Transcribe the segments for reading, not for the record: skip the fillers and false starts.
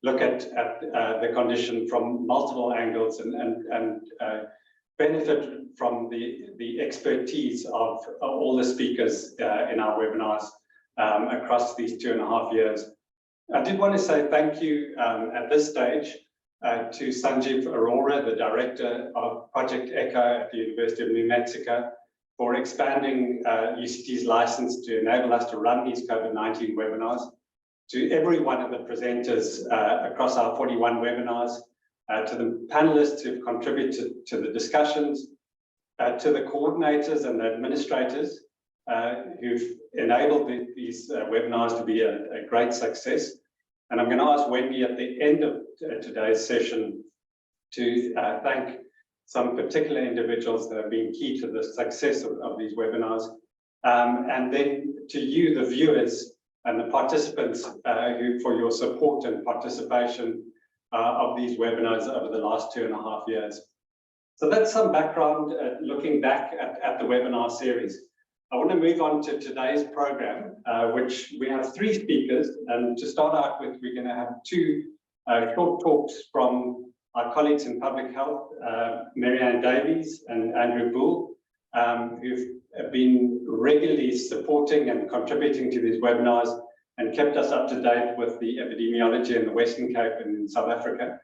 look at the condition from multiple angles and benefit from the expertise of all the speakers in our webinars across these 2.5 years. I did want to say thank you at this stage to Sanjeev Arora, the Director of Project ECHO at the University of New Mexico, for expanding UCT's license to enable us to run these COVID-19 webinars, to every one of the presenters across our 41 webinars, to the panelists who've contributed to the discussions, to the coordinators and the administrators who've enabled these webinars to be a great success. And I'm going to ask Wendy at the end of today's session to thank some particular individuals that have been key to the success of these webinars. And then to you, the viewers and the participants for your support and participation of these webinars over the last 2.5 years. So that's some background looking back at the webinar series. I want to move on to today's program, which we have 3 speakers. And to start out with, we're going to have 2 short talks from our colleagues in public health, Marianne Davies and Andrew Bull, who've been regularly supporting and contributing to these webinars and kept us up to date with the epidemiology in the Western Cape and in South Africa.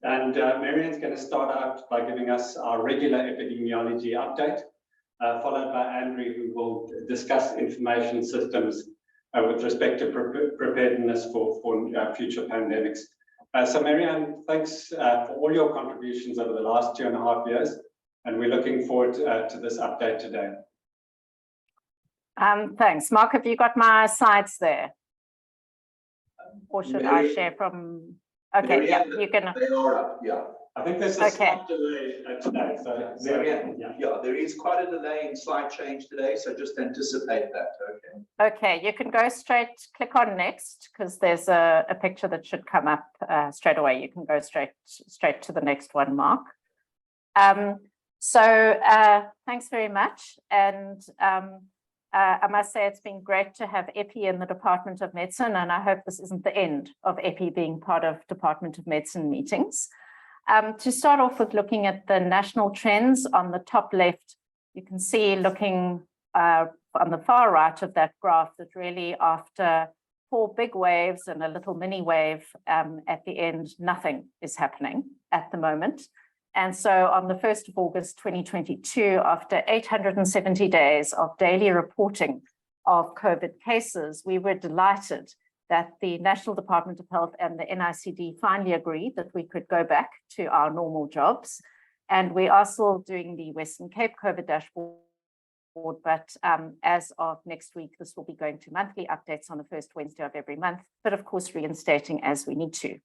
And Marianne's going to start out by giving us our regular epidemiology update, followed by Andrew, who will discuss information systems with respect to preparedness for future pandemics. So Marianne, thanks for all your contributions over the last 2.5 years, and we're looking forward to this update today. Thanks. Mark, have you got my slides there? Or should I share from... Okay, yeah, you can... They are up, yeah. I think there's a slight delay today. So there is quite a delay in slide change today, so just anticipate that, okay? Okay, you can go straight, click on next, because there's a picture that should come up straight away. You can go straight to the next one, Mark. Thanks very much. And I must say it's been great to have Epi in the Department of Medicine, and I hope this isn't the end of Epi being part of Department of Medicine meetings. To start off with looking at the national trends on the top left, you can see looking on the far right of that graph that really after 4 big waves and a little mini wave at the end, nothing is happening at the moment. And so on the 1st of August 2022, after 870 days of daily reporting of COVID cases, we were delighted that the National Department of Health and the NICD finally agreed that we could go back to our normal jobs. And we are still doing the Western Cape COVID dashboard, but as of next week, this will be going to monthly updates on the first Wednesday of every month, but of course reinstating as we need to.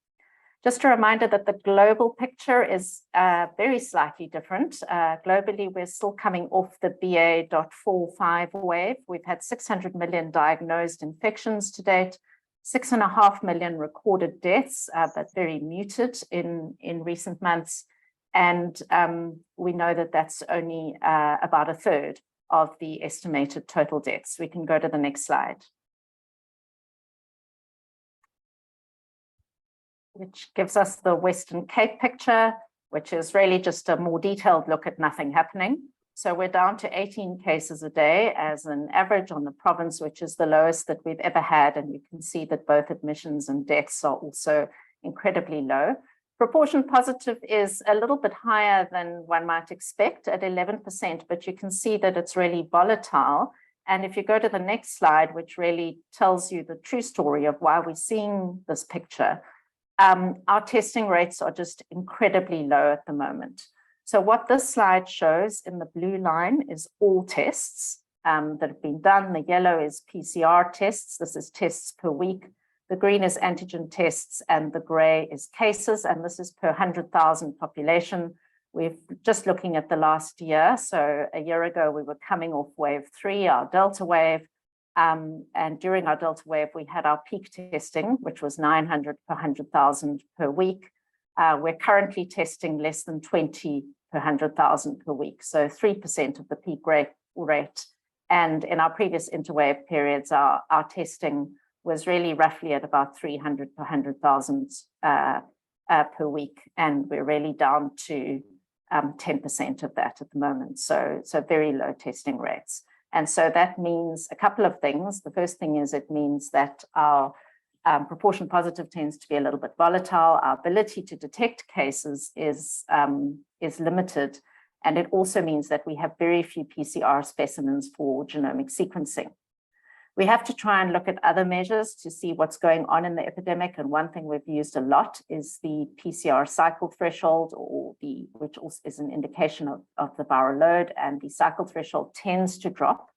Just a reminder that the global picture is very slightly different. Globally, we're still coming off the BA.45 wave. We've had 600 million diagnosed infections to date, 6.5 million recorded deaths, but very muted in recent months. And we know that that's only about 1/3 of the estimated total deaths. We can go to the next slide, which gives us the Western Cape picture, which is really just a more detailed look at nothing happening. So we're down to 18 cases a day as an average on the province, which is the lowest that we've ever had. And you can see that both admissions and deaths are also incredibly low. Proportion positive is a little bit higher than one might expect at 11%, but you can see that it's really volatile. And if you go to the next slide, which really tells you the true story of why we're seeing this picture, our testing rates are just incredibly low at the moment. So what this slide shows in the blue line is all tests that have been done. The yellow is PCR tests. This is tests per week. The green is antigen tests and the gray is cases. And this is per 100,000 population. We're just looking at the last year. So a year ago, we were coming off wave 3, our Delta wave. And during our Delta wave, we had our peak testing, which was 900 per 100,000 per week. We're currently testing less than 20 per 100,000 per week, so 3% of the peak rate. And in our previous interwave periods, our testing was really roughly at about 300 per 100,000 per week. And we're really down to 10% of that at the moment. So very low testing rates. And so that means a couple of things. The first thing is it means that our proportion positive tends to be a little bit volatile. Our ability to detect cases is limited. And it also means that we have very few PCR specimens for genomic sequencing. We have to try and look at other measures to see what's going on in the epidemic. And one thing we've used a lot is the PCR cycle threshold, which also is an indication of the viral load. And the cycle threshold tends to drop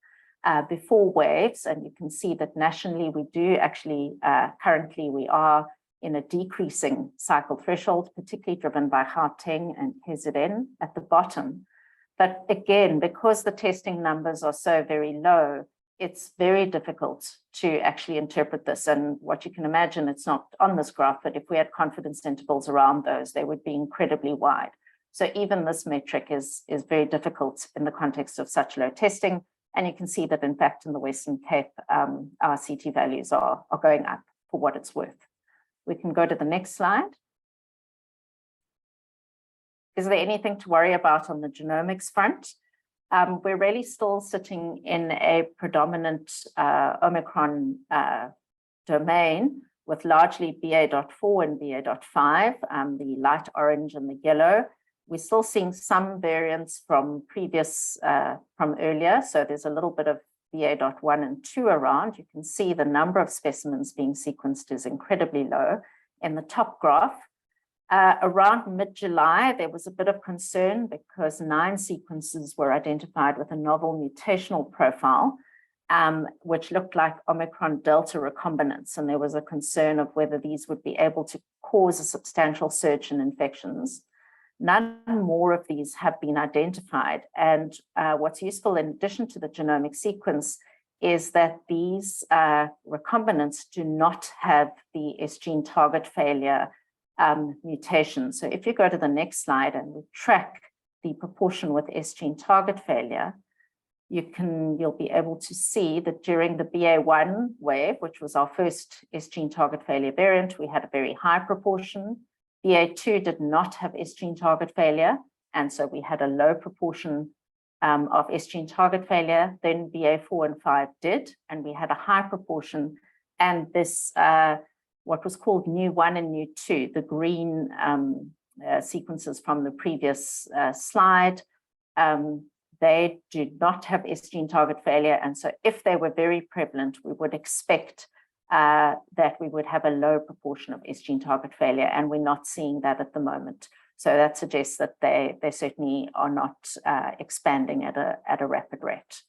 before waves. And you can see that nationally we do actually, currently we are in a decreasing cycle threshold, particularly driven by Gauteng and KZN at the bottom. But again, because the testing numbers are so very low, it's very difficult to actually interpret this. And what you can imagine, it's not on this graph, but if we had confidence intervals around those, they would be incredibly wide. So even this metric is very difficult in the context of such low testing. And you can see that, in fact, in the Western Cape, our CT values are going up for what it's worth. We can go to the next slide. Is there anything to worry about on the genomics front? We're really still sitting in a predominant Omicron domain with largely BA.4 and BA.5, the light orange and the yellow. We're still seeing some variants from from earlier. So there's a little bit of BA.1 and 2 around. You can see the number of specimens being sequenced is incredibly low. In the top graph, around mid-July, there was a bit of concern because 9 sequences were identified with a novel mutational profile, which looked like Omicron Delta recombinants. And there was a concern of whether these would be able to cause a substantial surge in infections. None more of these have been identified. And what's useful in addition to the genomic sequence is that these recombinants do not have the S gene target failure mutation. So if you go to the next slide and we track the proportion with S gene target failure, you'll be able to see that during the BA1 wave, which was our first S gene target failure variant, we had a very high proportion. BA2 did not have S gene target failure, and so we had a low proportion of S gene target failure. Then BA4 and 5 did, and we had a high proportion. And this, what was called Nu1 and Nu2, the green sequences from the previous slide, they did not have S gene target failure. And so if they were very prevalent, we would expect that we would have a low proportion of S gene target failure, and we're not seeing that at the moment. So that suggests that they certainly are not expanding at a rapid rate.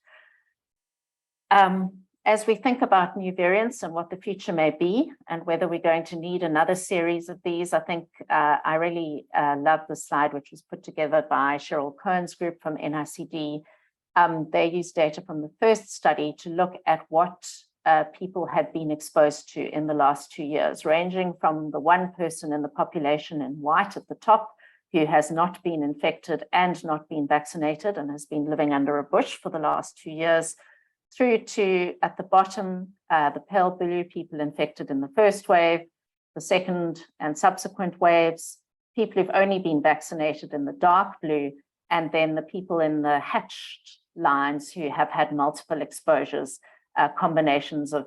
As we think about new variants and what the future may be, and whether we're going to need another series of these, I think I really love the slide, which was put together by Cheryl Cohen's group from NICD. They used data from the first study to look at what people had been exposed to in the last 2 years, ranging from the one person in the population in white at the top, who has not been infected and not been vaccinated and has been living under a bush for the last 2 years, through to, at the bottom, the pale blue, people infected in the first wave, the second and subsequent waves, people who've only been vaccinated in the dark blue, and then the people in the hatched lines who have had multiple exposures, combinations of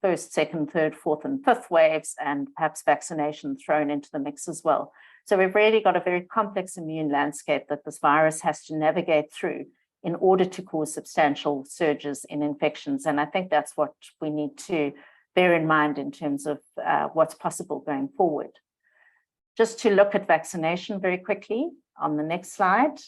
first, second, third, fourth, and fifth waves, and perhaps vaccination thrown into the mix as well. So we've really got a very complex immune landscape that this virus has to navigate through in order to cause substantial surges in infections. And I think that's what we need to bear in mind in terms of what's possible going forward. Just to look at vaccination very quickly on the next slide.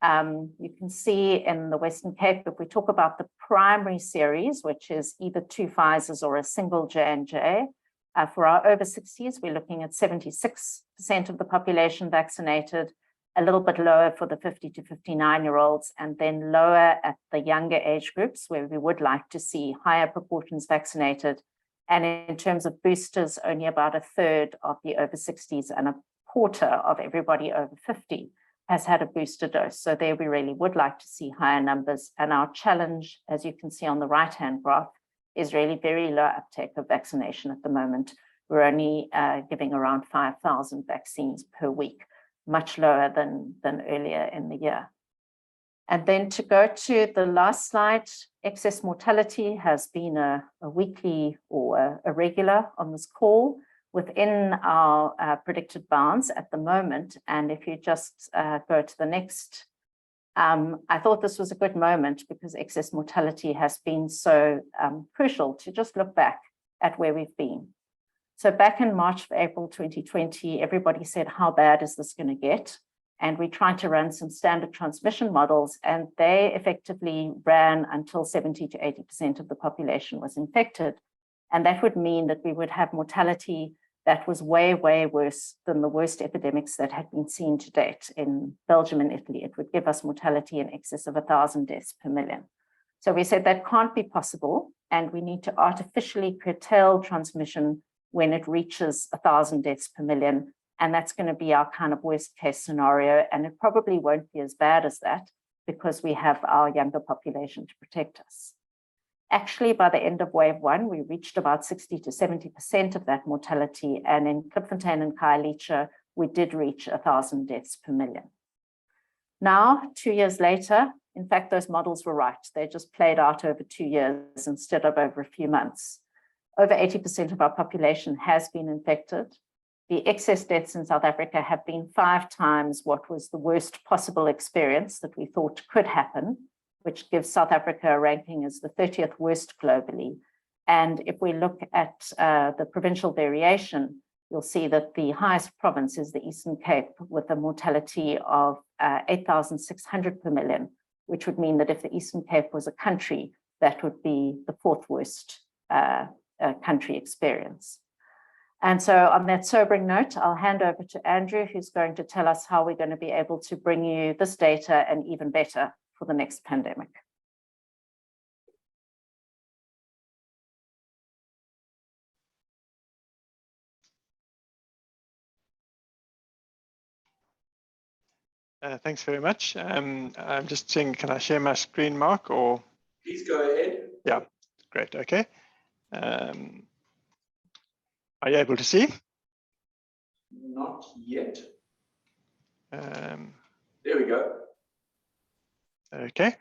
You can see in the Western Cape, if we talk about the primary series, which is either 2 Pfizers or a single J&J, for our over 60s, we're looking at 76% of the population vaccinated, a little bit lower for the 50 to 59-year-olds, and then lower at the younger age groups, where we would like to see higher proportions vaccinated. And in terms of boosters, only about 1/3 of the over 60s and 1/4 of everybody over 50 has had a booster dose. So there we really would like to see higher numbers. And our challenge, as you can see on the right-hand graph, is really very low uptake of vaccination at the moment. We're only giving around 5,000 vaccines per week, much lower than earlier in the year. And then to go to the last slide, excess mortality has been a weekly or a regular on this call within our predicted bounds at the moment. And if you just go to the next, I thought this was a good moment because excess mortality has been so crucial to just look back at where we've been. So back in March, April 2020, everybody said, how bad is this going to get? And we tried to run some standard transmission models, and they effectively ran until 70 to 80% of the population was infected. And that would mean that we would have mortality that was way, way worse than the worst epidemics that had been seen to date in Belgium and Italy. It would give us mortality in excess of 1,000 deaths per million. So we said that can't be possible, and we need to artificially curtail transmission when it reaches 1,000 deaths per million. And that's going to be our kind of worst case scenario. And it probably won't be as bad as that because we have our younger population to protect us. Actually, by the end of wave 1, we reached about 60 to 70% of that mortality. And in Klipfontein and Khayelitsha, we did reach 1,000 deaths per million. Now, 2 years later, in fact, those models were right. They just played out over 2 years instead of over a few months. Over 80% of our population has been infected. The excess deaths in South Africa have been 5 times what was the worst possible experience that we thought could happen, which gives South Africa a ranking as the 30th worst globally. And if we look at the provincial variation, you'll see that the highest province is the Eastern Cape with a mortality of 8,600 per million, which would mean that if the Eastern Cape was a country, that would be the 4th worst country experience. And so on that sobering note, I'll hand over to Andrew, who's going to tell us how we're going to be able to bring you this data and even better for the next pandemic. Thanks very much. I'm just saying, can I share my screen, Mark, or? Please go ahead. Yeah, great, okay. Are you able to see? Not yet. There There we go. Okay,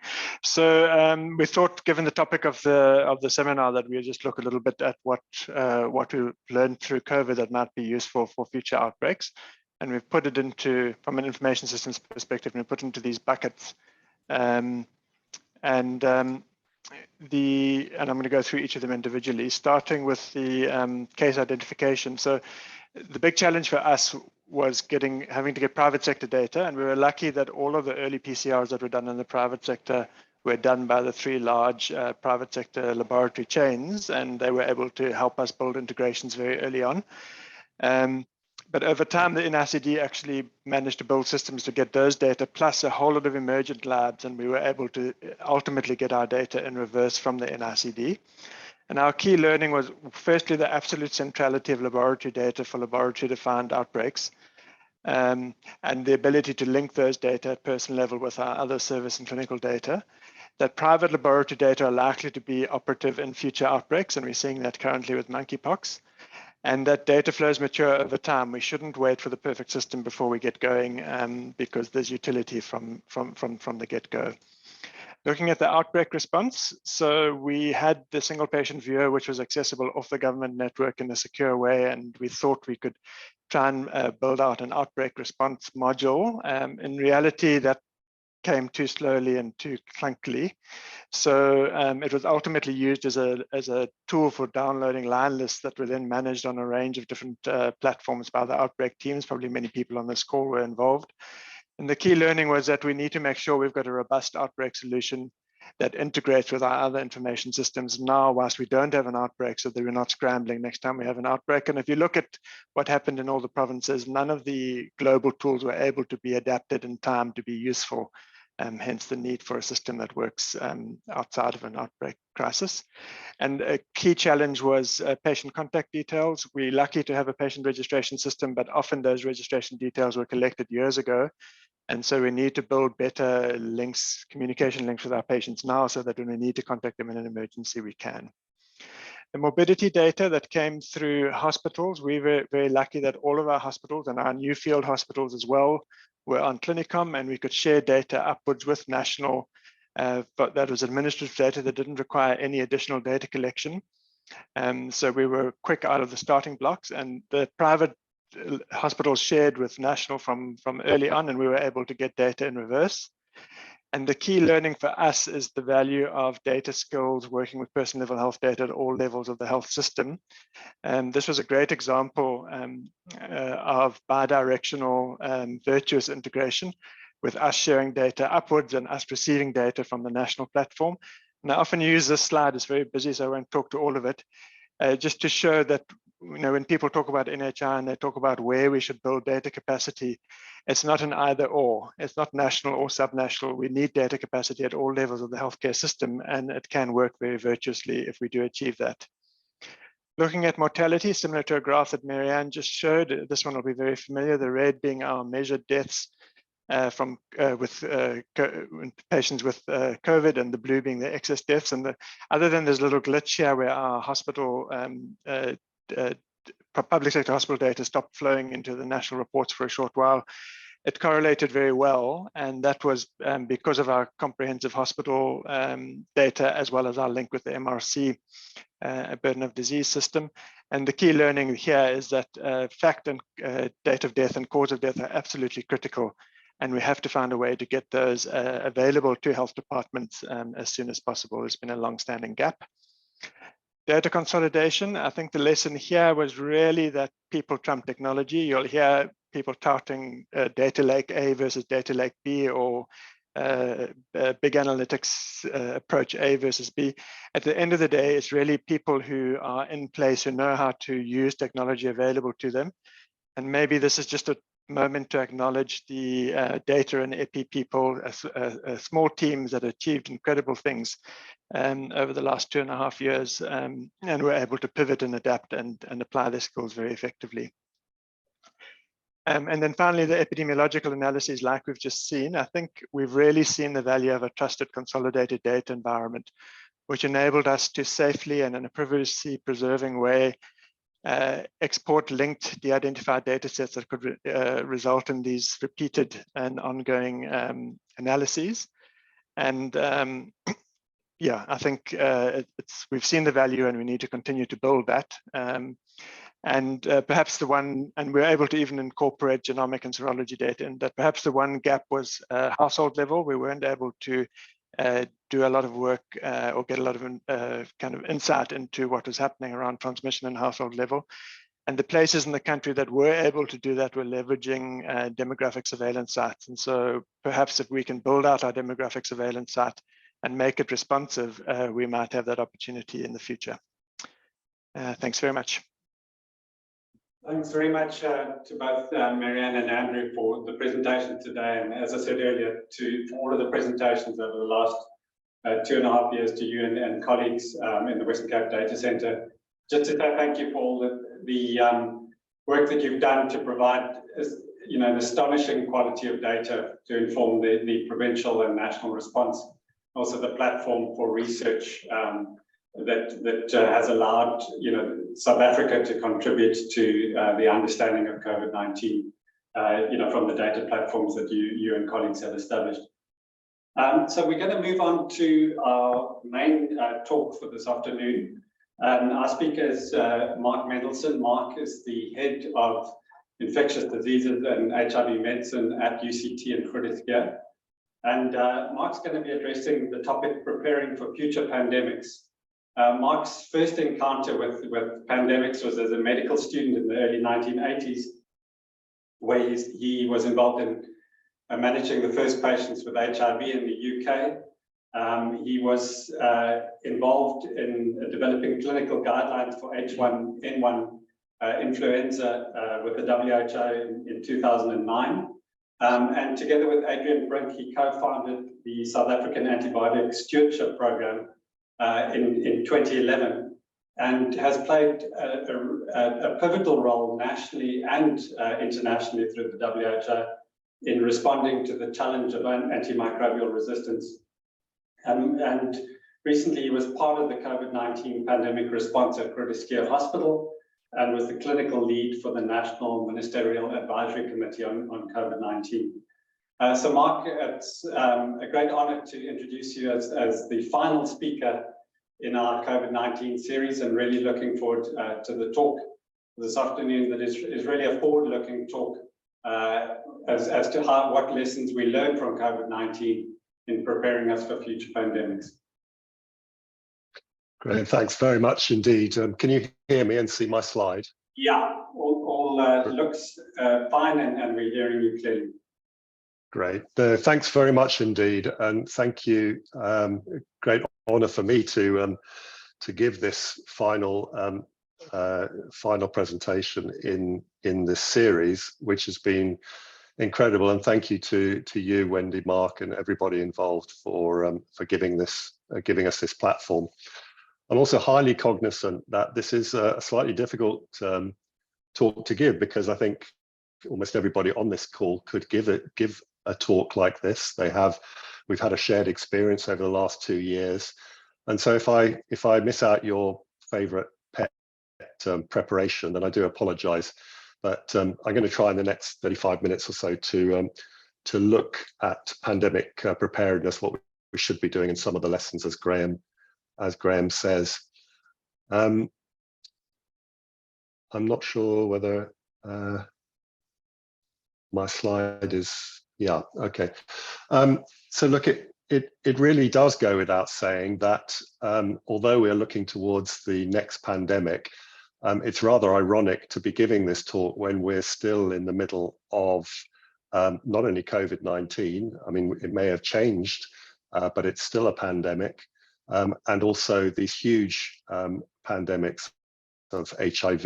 so we thought, given the topic of the seminar, that we just look a little bit at what we learned through COVID that might be useful for future outbreaks, and we've put it into, from an information systems perspective, and we put into these buckets, and I'm going to go through each of them individually, starting with the case identification. So the big challenge for us was having to get private sector data, and we were lucky that all of the early PCRs that were done in the private sector were done by the 3 large private sector laboratory chains, and they were able to help us build integrations very early on. But over time, the NICD actually managed to build systems to get those data, plus a whole lot of emergent labs, and we were able to ultimately get our data in reverse from the NICD. And our key learning was, firstly, the absolute centrality of laboratory data for laboratory-defined outbreaks, and the ability to link those data at person level with our other service and clinical data. That private laboratory data are likely to be operative in future outbreaks, and we're seeing that currently with monkeypox. And that data flows mature over time. We shouldn't wait for the perfect system before we get going, because there's utility from the get-go. Looking at the outbreak response, so we had the single patient viewer, which was accessible off the government network in a secure way, and we thought we could try and build out an outbreak response module. In reality, that came too slowly and too clunkily. So it was ultimately used as a tool for downloading line lists that were then managed on a range of different platforms by the outbreak teams. Probably many people on this call were involved. And the key learning was that we need to make sure we've got a robust outbreak solution that integrates with our other information systems now, whilst we don't have an outbreak, so that we're not scrambling next time we have an outbreak. And if you look at what happened in all the provinces, none of the global tools were able to be adapted in time to be useful, hence the need for a system that works outside of an outbreak crisis. And a key challenge was patient contact details. We're lucky to have a patient registration system, but often those registration details were collected years ago. And so we need to build better links, communication links with our patients now, so that when we need to contact them in an emergency, we can. The morbidity data that came through hospitals, we were very lucky that all of our hospitals and our new field hospitals as well were on Clinicom, and we could share data upwards with national, but that was administrative data that didn't require any additional data collection. So we were quick out of the starting blocks, and the private hospitals shared with national from early on, and we were able to get data in reverse. And the key learning for us is the value of data skills, working with person-level health data at all levels of the health system. And this was a great example of bidirectional virtuous integration, with us sharing data upwards and us receiving data from the national platform. And I often use this slide, it's very busy, so I won't talk to all of it, just to show that, you know, when people talk about NHI and they talk about where we should build data capacity, it's not an either or. It's not national or subnational. We need data capacity at all levels of the healthcare system, and it can work very virtuously if we do achieve that. Looking at mortality, similar to a graph that Marianne just showed, this one will be very familiar, the red being our measured deaths with patients with COVID, and the blue being the excess deaths. And other than this little glitch here where our hospital public sector hospital data stopped flowing into the national reports for a short while, it correlated very well, and that was because of our comprehensive hospital data, as well as our link with the MRC burden of disease system. And the key learning here is that fact and date of death and cause of death are absolutely critical, and we have to find a way to get those available to health departments as soon as possible. There's been a long-standing gap. Data consolidation, I think the lesson here was really that people trump technology. You'll hear people touting data lake A versus data lake B, or big analytics approach A versus B. At the end of the day, it's really people who are in place, who know how to use technology available to them. And maybe this is just a moment to acknowledge the data and EPI people, small teams that achieved incredible things over the last 2.5 years, and were able to pivot and adapt and apply their skills very effectively. And then finally, the epidemiological analyses, like we've just seen, I think we've really seen the value of a trusted consolidated data environment, which enabled us to safely and in a privacy preserving way export linked de-identified data sets that could result in these repeated and ongoing analyses. And yeah, I think we've seen the value, and we need to continue to build that. Perhaps the one, and we're able to even incorporate genomic and serology data, and that perhaps the one gap was household level. We weren't able to do a lot of work or get a lot of kind of insight into what was happening around transmission and household level. And the places in the country that were able to do that were leveraging demographic surveillance sites. And so perhaps if we can build out our demographic surveillance site and make it responsive, we might have that opportunity in the future. Thanks very much. Thanks very much to both Marianne and Andrew for the presentation today. And as I said earlier, for all of the presentations over the last 2.5 years to you and colleagues in the Western Cape Data Centre. Just to say thank you for all the work that you've done to provide an astonishing quality of data to inform the provincial and national response. Also the platform for research that has allowed South Africa to contribute to the understanding of COVID-19 from the data platforms that you and colleagues have established. So we're going to move on to our main talk for this afternoon. Our speaker is Marc Mendelson. Marc is the head of infectious diseases and HIV medicine at UCT in Grootegeluk. And Marc's going to be addressing the topic preparing for future pandemics. Marc's first encounter with pandemics was as a medical student in the early 1980s, where he was involved in managing the first patients with HIV in the UK. He was involved in developing clinical guidelines for H1N1 influenza with the WHO in 2009. And together with Adrian Brink, he co-founded the South African Antibiotic Stewardship Program in 2011, and has played a pivotal role nationally and internationally through the WHO in responding to the challenge of antimicrobial resistance. And Recently, he was part of the COVID-19 pandemic response at Groote Hospital and was the clinical lead for the National Ministerial Advisory Committee on COVID-19. So Marc, it's a great honor to introduce you as the final speaker in our COVID-19 series, and really looking forward to the talk this afternoon that is really a forward-looking talk as to what lessons we learned from COVID-19 in preparing us for future pandemics. Great, thanks very much indeed. Can you hear me and see my slide? Yeah, all looks fine, and we're hearing you clearly. Great, thanks very much indeed, and thank you. Great honor for me to give this final presentation in this series, which has been incredible. And thank you to you, Wendy, Marc, and everybody involved for giving us this platform. I'm also highly cognizant that this is a slightly difficult talk to give, because I think almost everybody on this call could give a talk like this. We've had a shared experience over the last 2 years, and so if I miss out your favorite pet preparation, then I do apologize. But I'm going to try in the next 35 minutes or so to look at pandemic preparedness, what we should be doing, and some of the lessons, as Graham says. I'm not sure whether my slide is, yeah, okay. So look, it really does go without saying that although we're looking towards the next pandemic, it's rather ironic to be giving this talk when we're still in the middle of not only COVID-19, I mean, it may have changed, but it's still a pandemic. And also these huge pandemics of HIV,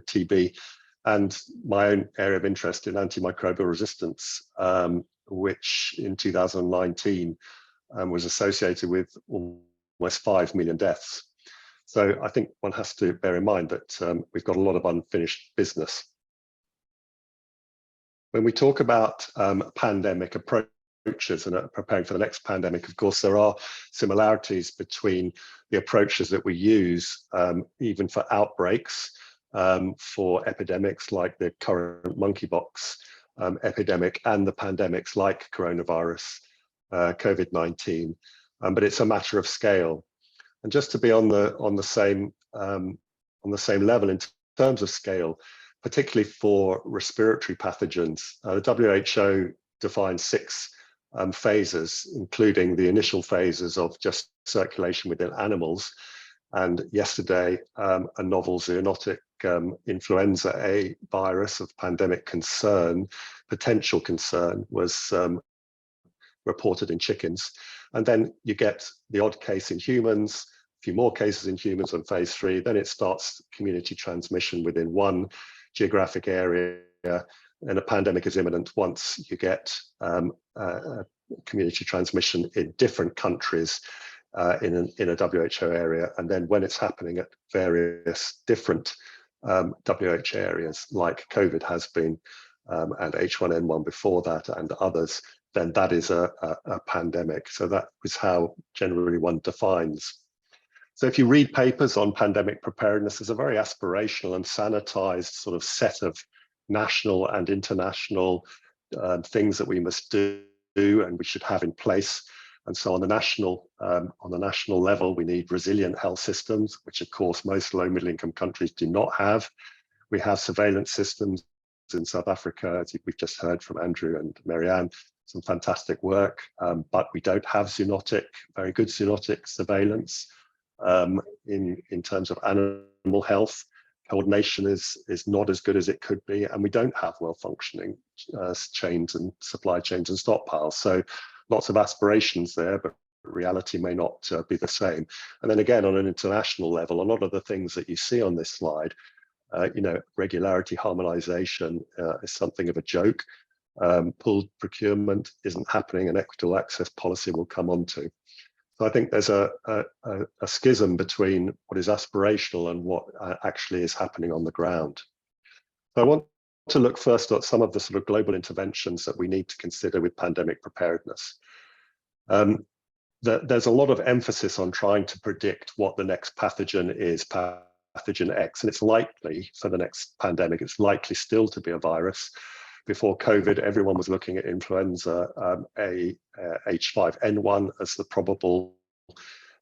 TB, and my own area of interest in antimicrobial resistance, which in 2019 was associated with almost 5 million deaths. So I think one has to bear in mind that we've got a lot of unfinished business. When we talk about pandemic approaches and preparing for the next pandemic, of course, there are similarities between the approaches that we use, even for outbreaks, for epidemics like the current monkeypox epidemic, and the pandemics like coronavirus, COVID-19. But it's a matter of scale. And just to be on the same level in terms of scale, particularly for respiratory pathogens, the WHO defines 6 phases, including the initial phases of just circulation within animals. And yesterday, a novel zoonotic influenza A virus of pandemic concern, potential concern, was reported in chickens. And then you get the odd case in humans, a few more cases in humans on phase 3, then it starts community transmission within one geographic area, and a pandemic is imminent once you get community transmission in different countries in a WHO area, and then when it's happening at various different WHO areas, like COVID has been, and H1N1 before that, and others, then that is a pandemic. So that is how generally one defines. So if you read papers on pandemic preparedness, there's a very aspirational and sanitized sort of set of national and international things that we must do and we should have in place. And so on the national level, we need resilient health systems, which of course most low middle income countries do not have. We have surveillance systems in South Africa, as we've just heard from Andrew and Marianne, some fantastic work, but we don't have very good zoonotic surveillance in terms of animal health. Coordination is not as good as it could be, and we don't have well-functioning chains and supply chains and stockpiles. So lots of aspirations there, but reality may not be the same. And then again, on an international level, a lot of the things that you see on this slide, regularity, harmonization is something of a joke. Pooled procurement isn't happening, and equitable access policy will come on to. So I think there's a schism between what is aspirational and what actually is happening on the ground. So I want to look first at some of the sort of global interventions that we need to consider with pandemic preparedness. there's a lot of emphasis on trying to predict what the next pathogen is, pathogen X, and it's likely for the next pandemic, it's likely still to be a virus. Before COVID, everyone was looking at influenza H5N1 as the probable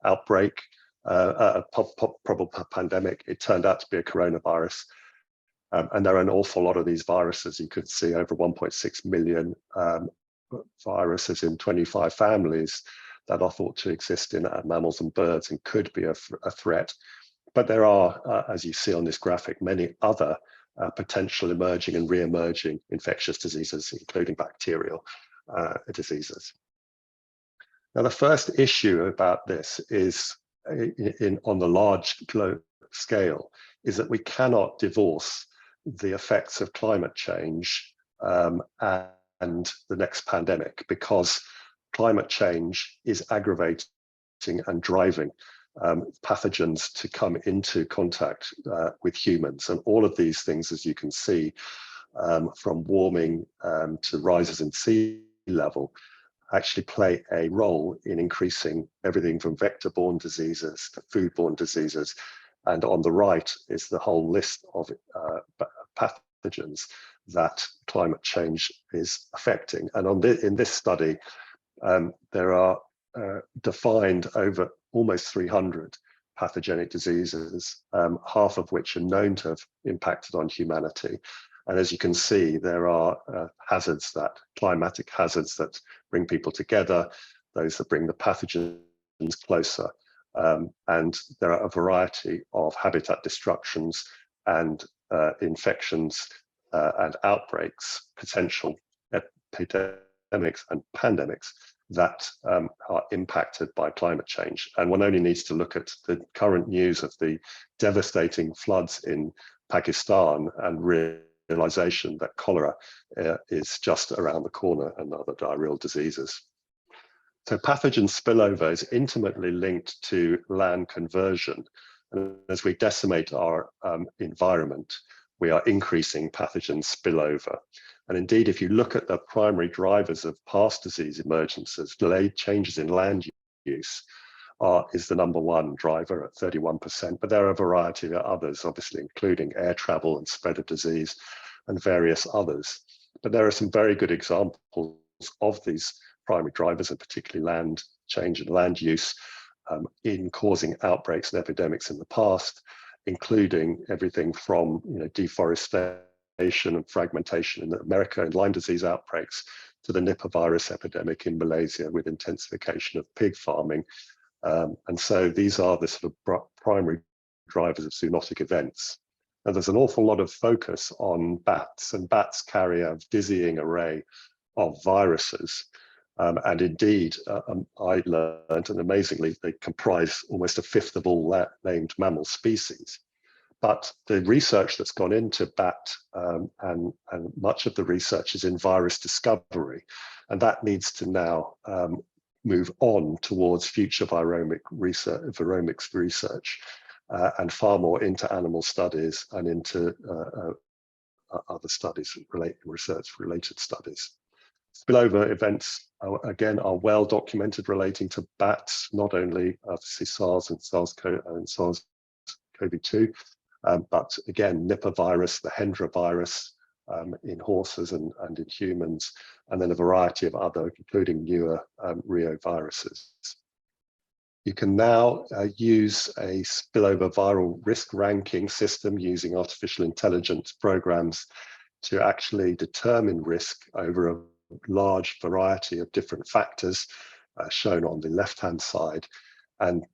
outbreak, probable pandemic. It turned out to be a coronavirus. And there are an awful lot of these viruses. You could see over 1.6 million viruses in 25 families that are thought to exist in mammals and birds and could be a threat. But there are, as you see on this graphic, many other potential emerging and re-emerging infectious diseases, including bacterial diseases. Now, the first issue about this is, on the large scale, is that we cannot divorce the effects of climate change and the next pandemic, because climate change is aggravating and driving pathogens to come into contact with humans. And all of these things, as you can see, from warming to rises in sea level, actually play a role in increasing everything from vector-borne diseases to foodborne diseases. And on the right is the whole list of pathogens that climate change is affecting. And in this study, there are defined over almost 300 pathogenic diseases, half of which are known to have impacted on humanity. And as you can see, there are hazards, climatic hazards that bring people together, those that bring the pathogens closer. And there are a variety of habitat destructions and infections and outbreaks, potential epidemics and pandemics that are impacted by climate change. And one only needs to look at the current news of the devastating floods in Pakistan and realization that cholera is just around the corner, and other diarrheal diseases. So pathogen spillover is intimately linked to land conversion. And as we decimate our environment, we are increasing pathogen spillover. And indeed, if you look at the primary drivers of past disease emergences, delayed changes in land use is the #1 driver at 31%, but there are a variety of others, obviously, including air travel and spread of disease and various others. But there are some very good examples of these primary drivers, and particularly land change and land use in causing outbreaks and epidemics in the past, including everything from deforestation and fragmentation in America and Lyme disease outbreaks to the Nipah virus epidemic in Malaysia with intensification of pig farming. And so these are the sort of primary drivers of zoonotic events. Now, there's an awful lot of focus on bats, and bats carry a dizzying array of viruses. And indeed, I learned, and amazingly, they comprise almost a fifth of all named mammal species. But the research that's gone into bat and much of the research is in virus discovery, and that needs to now move on towards future viromics research and far more into animal studies and into other studies, research-related studies. Spillover events, again, are well documented relating to bats, not only obviously SARS and SARS-CoV-2, but again, Nipah virus, the Hendra virus in horses and in humans, and then a variety of other, including newer reoviruses. You can now use a spillover viral risk ranking system using artificial intelligence programs to actually determine risk over a large variety of different factors shown on the left-hand side, and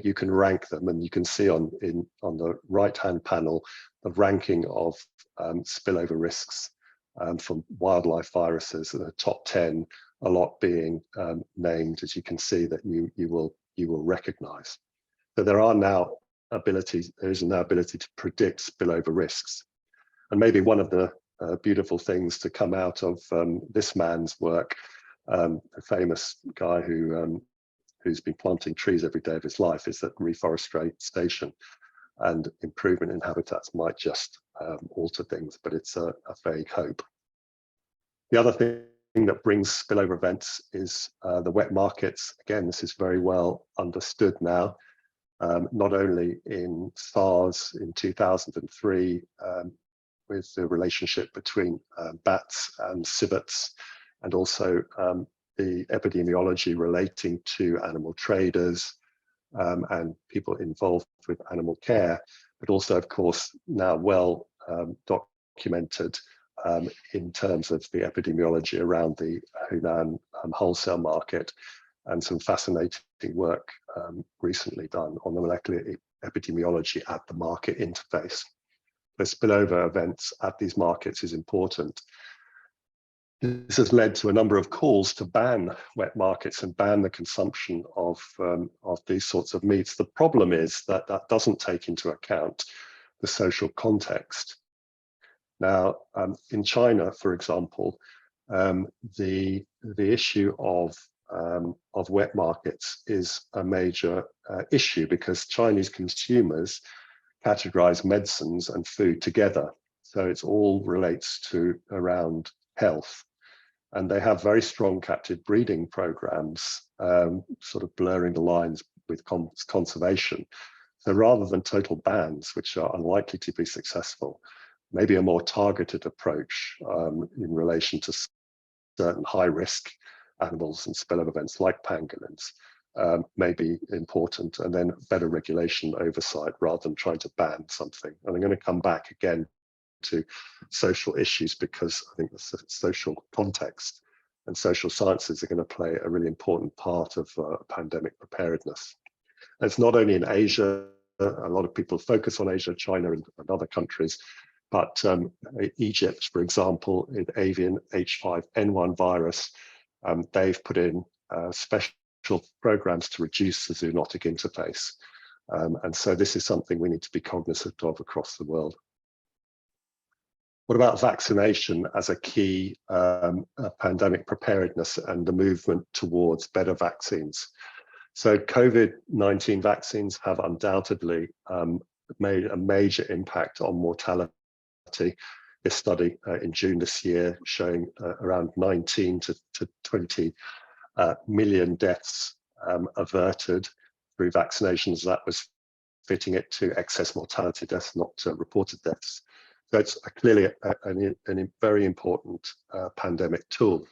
you can rank them, and you can see on the right-hand panel the ranking of spillover risks from wildlife viruses, the top 10, a lot being named, as you can see, that you will recognize. So there is now ability to predict spillover risks. And maybe one of the beautiful things to come out of this man's work, a famous guy who's been planting trees every day of his life, is that reforestation and improvement in habitats might just alter things, but it's a vague hope. The other thing that brings spillover events is the wet markets. Again, this is very well understood now, not only in SARS in 2003, with the relationship between bats and civets, and also the epidemiology relating to animal traders and people involved with animal care, but also, of course, now well documented in terms of the epidemiology around the Hunan wholesale market, and some fascinating work recently done on the molecular epidemiology at the market interface. The spillover events at these markets is important. This has led to a number of calls to ban wet markets and ban the consumption of these sorts of meats. The problem is that that doesn't take into account the social context. Now, in China, for example, the issue of wet markets is a major issue, because Chinese consumers categorize medicines and food together. So it's all relates to around health. And they have very strong captive breeding programs, sort of blurring the lines with conservation. So rather than total bans, which are unlikely to be successful, maybe a more targeted approach in relation to certain high-risk animals and spillover events like pangolins may be important, and then better regulation oversight rather than trying to ban something. And I'm going to come back again to social issues, because I think the social context and social sciences are going to play a really important part of pandemic preparedness. And it's not only in Asia. A lot of people focus on Asia, China, and other countries, but Egypt, for example, in avian H5N1 virus, they've put in special programs to reduce the zoonotic interface. And so this is something we need to be cognizant of across the world. What about vaccination as a key pandemic preparedness and the movement towards better vaccines? So COVID-19 vaccines have undoubtedly made a major impact on mortality. This study in June this year showing around 19 to 20 million deaths averted through vaccinations. That was fitting it to excess mortality deaths, not reported deaths. So it's clearly a very important pandemic tool.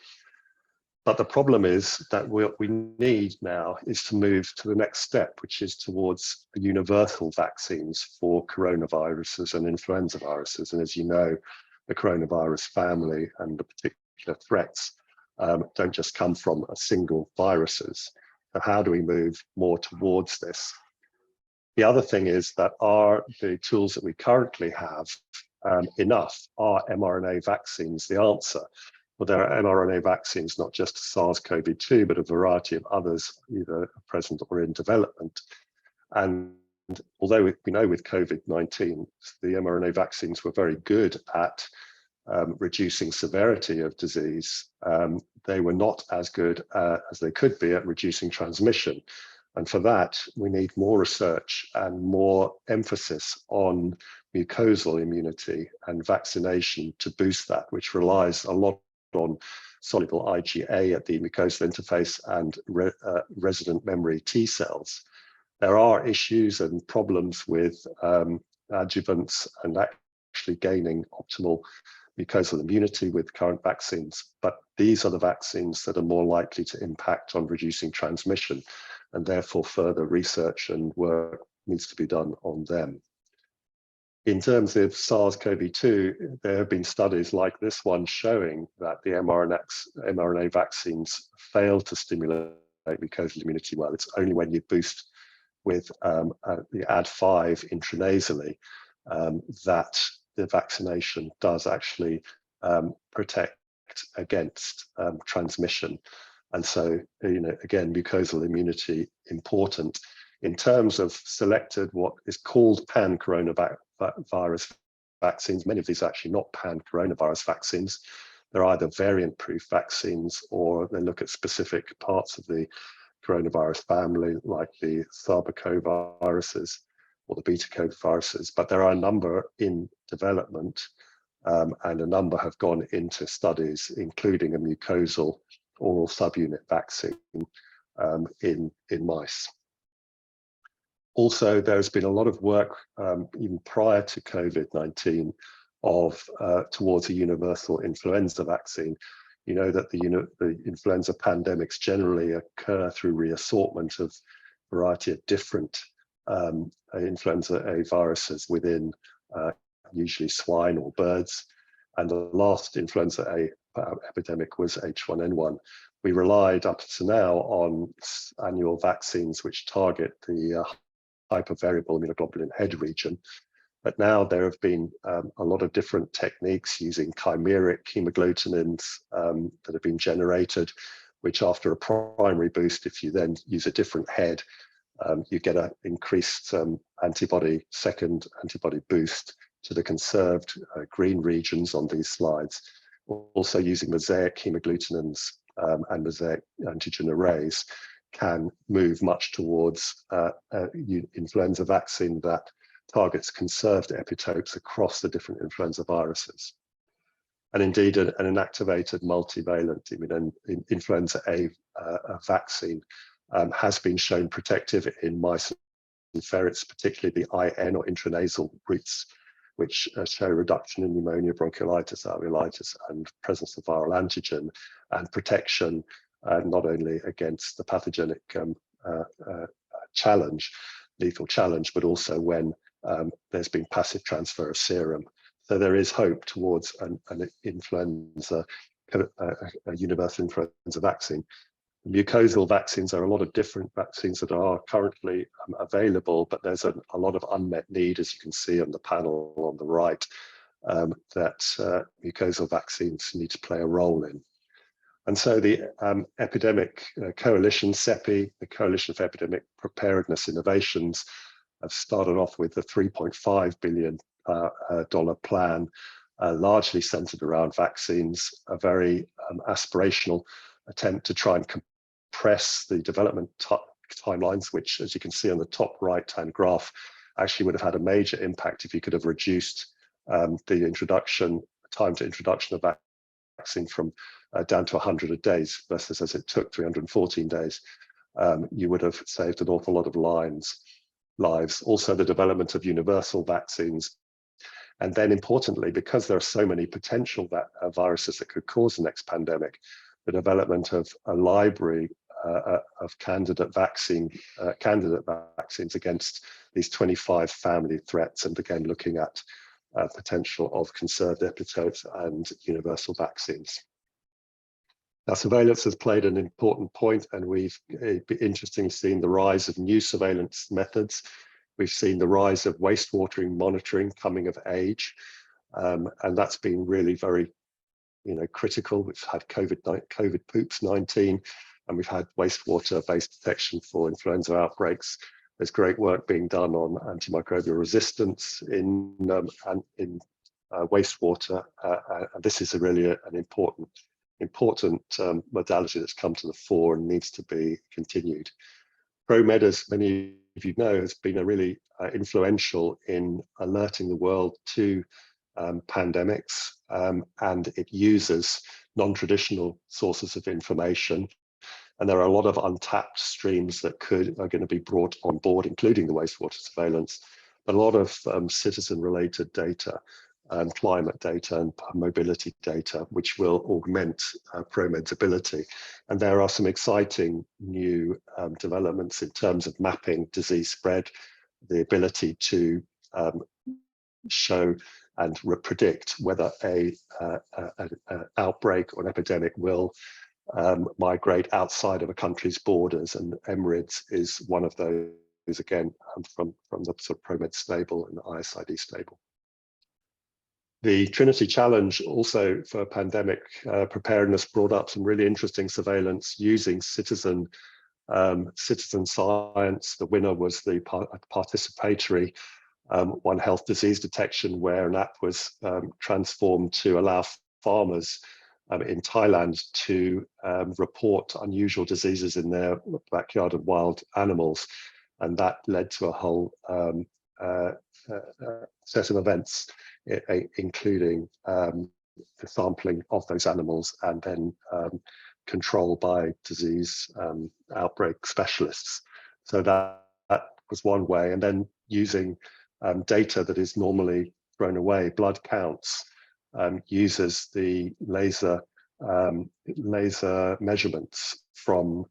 But the problem is that what we need now is to move to the next step, which is towards universal vaccines for coronaviruses and influenza viruses. And as you know, the coronavirus family and the particular threats don't just come from a single viruses. So how do we move more towards this? The other thing is that are the tools that we currently have enough? Are mRNA vaccines the answer? Well, there are mRNA vaccines, not just SARS-CoV-2, but a variety of others, either present or in development. And although we know with COVID-19, the mRNA vaccines were very good at reducing severity of disease, they were not as good as they could be at reducing transmission. And for that, we need more research and more emphasis on mucosal immunity and vaccination to boost that, which relies a lot on soluble IgA at the mucosal interface and resident memory T cells. There are issues and problems with adjuvants and actually gaining optimal mucosal immunity with current vaccines, but these are the vaccines that are more likely to impact on reducing transmission, and therefore further research and work needs to be done on them. In terms of SARS-CoV-2, there have been studies like this one showing that the mRNA vaccines fail to stimulate mucosal immunity well. It's only when you boost with the Ad5 intranasally that the vaccination does actually protect against transmission. And so, again, mucosal immunity important. In terms of selected what is called pan-coronavirus vaccines, many of these are actually not pan-coronavirus vaccines. They're either variant-proof vaccines, or they look at specific parts of the coronavirus family, like the Sarbecoviruses or the Beta-Cov viruses. But there are a number in development and a number have gone into studies, including a mucosal oral subunit vaccine in mice. Also, there's been a lot of work even prior to COVID-19 towards a universal influenza vaccine. You know that the influenza pandemics generally occur through reassortment of a variety of different influenza A viruses within usually swine or birds. And the last influenza A epidemic was H1N1. We relied up to now on annual vaccines which target the hypervariable immunoglobulin head region. But now there have been a lot of different techniques using chimeric hemagglutinins that have been generated, which after a primary boost, if you then use a different head, you get an increased second antibody boost to the conserved green regions on these slides. Also using mosaic hemagglutinins and mosaic antigen arrays can move much towards influenza vaccine that targets conserved epitopes across the different influenza viruses. And indeed, an inactivated multivalent influenza A vaccine has been shown protective in mice and ferrets, particularly the IN or intranasal routes, which show reduction in pneumonia, bronchiolitis, alveolitis, and presence of viral antigen, and protection not only against the pathogenic lethal challenge, but also when there's been passive transfer of serum. So there is hope towards a universal influenza vaccine. Mucosal vaccines are a lot of different vaccines that are currently available, but there's a lot of unmet need, as you can see on the panel on the right, that mucosal vaccines need to play a role in. And so the epidemic coalition, CEPI, the Coalition for Epidemic Preparedness Innovations, have started off with a $3.5 billion plan, largely centered around vaccines, a very aspirational attempt to try and compress the development timelines, which, as you can see on the top right-hand graph, actually would have had a major impact if you could have reduced the time to introduction of vaccine from down to 100 days versus as it took 314 days. You would have saved an awful lot of lives. Also, the development of universal vaccines. And then importantly, because there are so many potential viruses that could cause the next pandemic, the development of a library of candidate vaccines against these 25 family threats, and again looking at potential of conserved epitopes and universal vaccines. Now, surveillance has played an important point, and we've interestingly seen the rise of new surveillance methods. We've seen the rise of wastewater monitoring coming of age, and that's been really very critical. We've had COVID poops 19, and we've had wastewater-based detection for influenza outbreaks. There's great work being done on antimicrobial resistance in wastewater. And this is really an important modality that's come to the fore and needs to be continued. ProMed, as many of you know, has been a really influential in alerting the world to pandemics, and it uses non-traditional sources of information. And there are a lot of untapped streams that are going to be brought on board, including the wastewater surveillance, but a lot of citizen-related data, climate data and mobility data, which will augment ProMed's ability. And there are some exciting new developments in terms of mapping disease spread, the ability to show and predict whether an outbreak or an epidemic will migrate outside of a country's borders, and Emirates is one of those, again, from the sort of ProMed stable and the ISID stable. The Trinity Challenge also for pandemic preparedness brought up some really interesting surveillance using citizen science. The winner was the participatory One Health disease detection, where an app was transformed to allow farmers in Thailand to report unusual diseases in their backyard of wild animals. And that led to a whole set of events, including the sampling of those animals and then control by disease outbreak specialists. So that was one way. And then using data that is normally thrown away, blood counts, uses the laser measurements from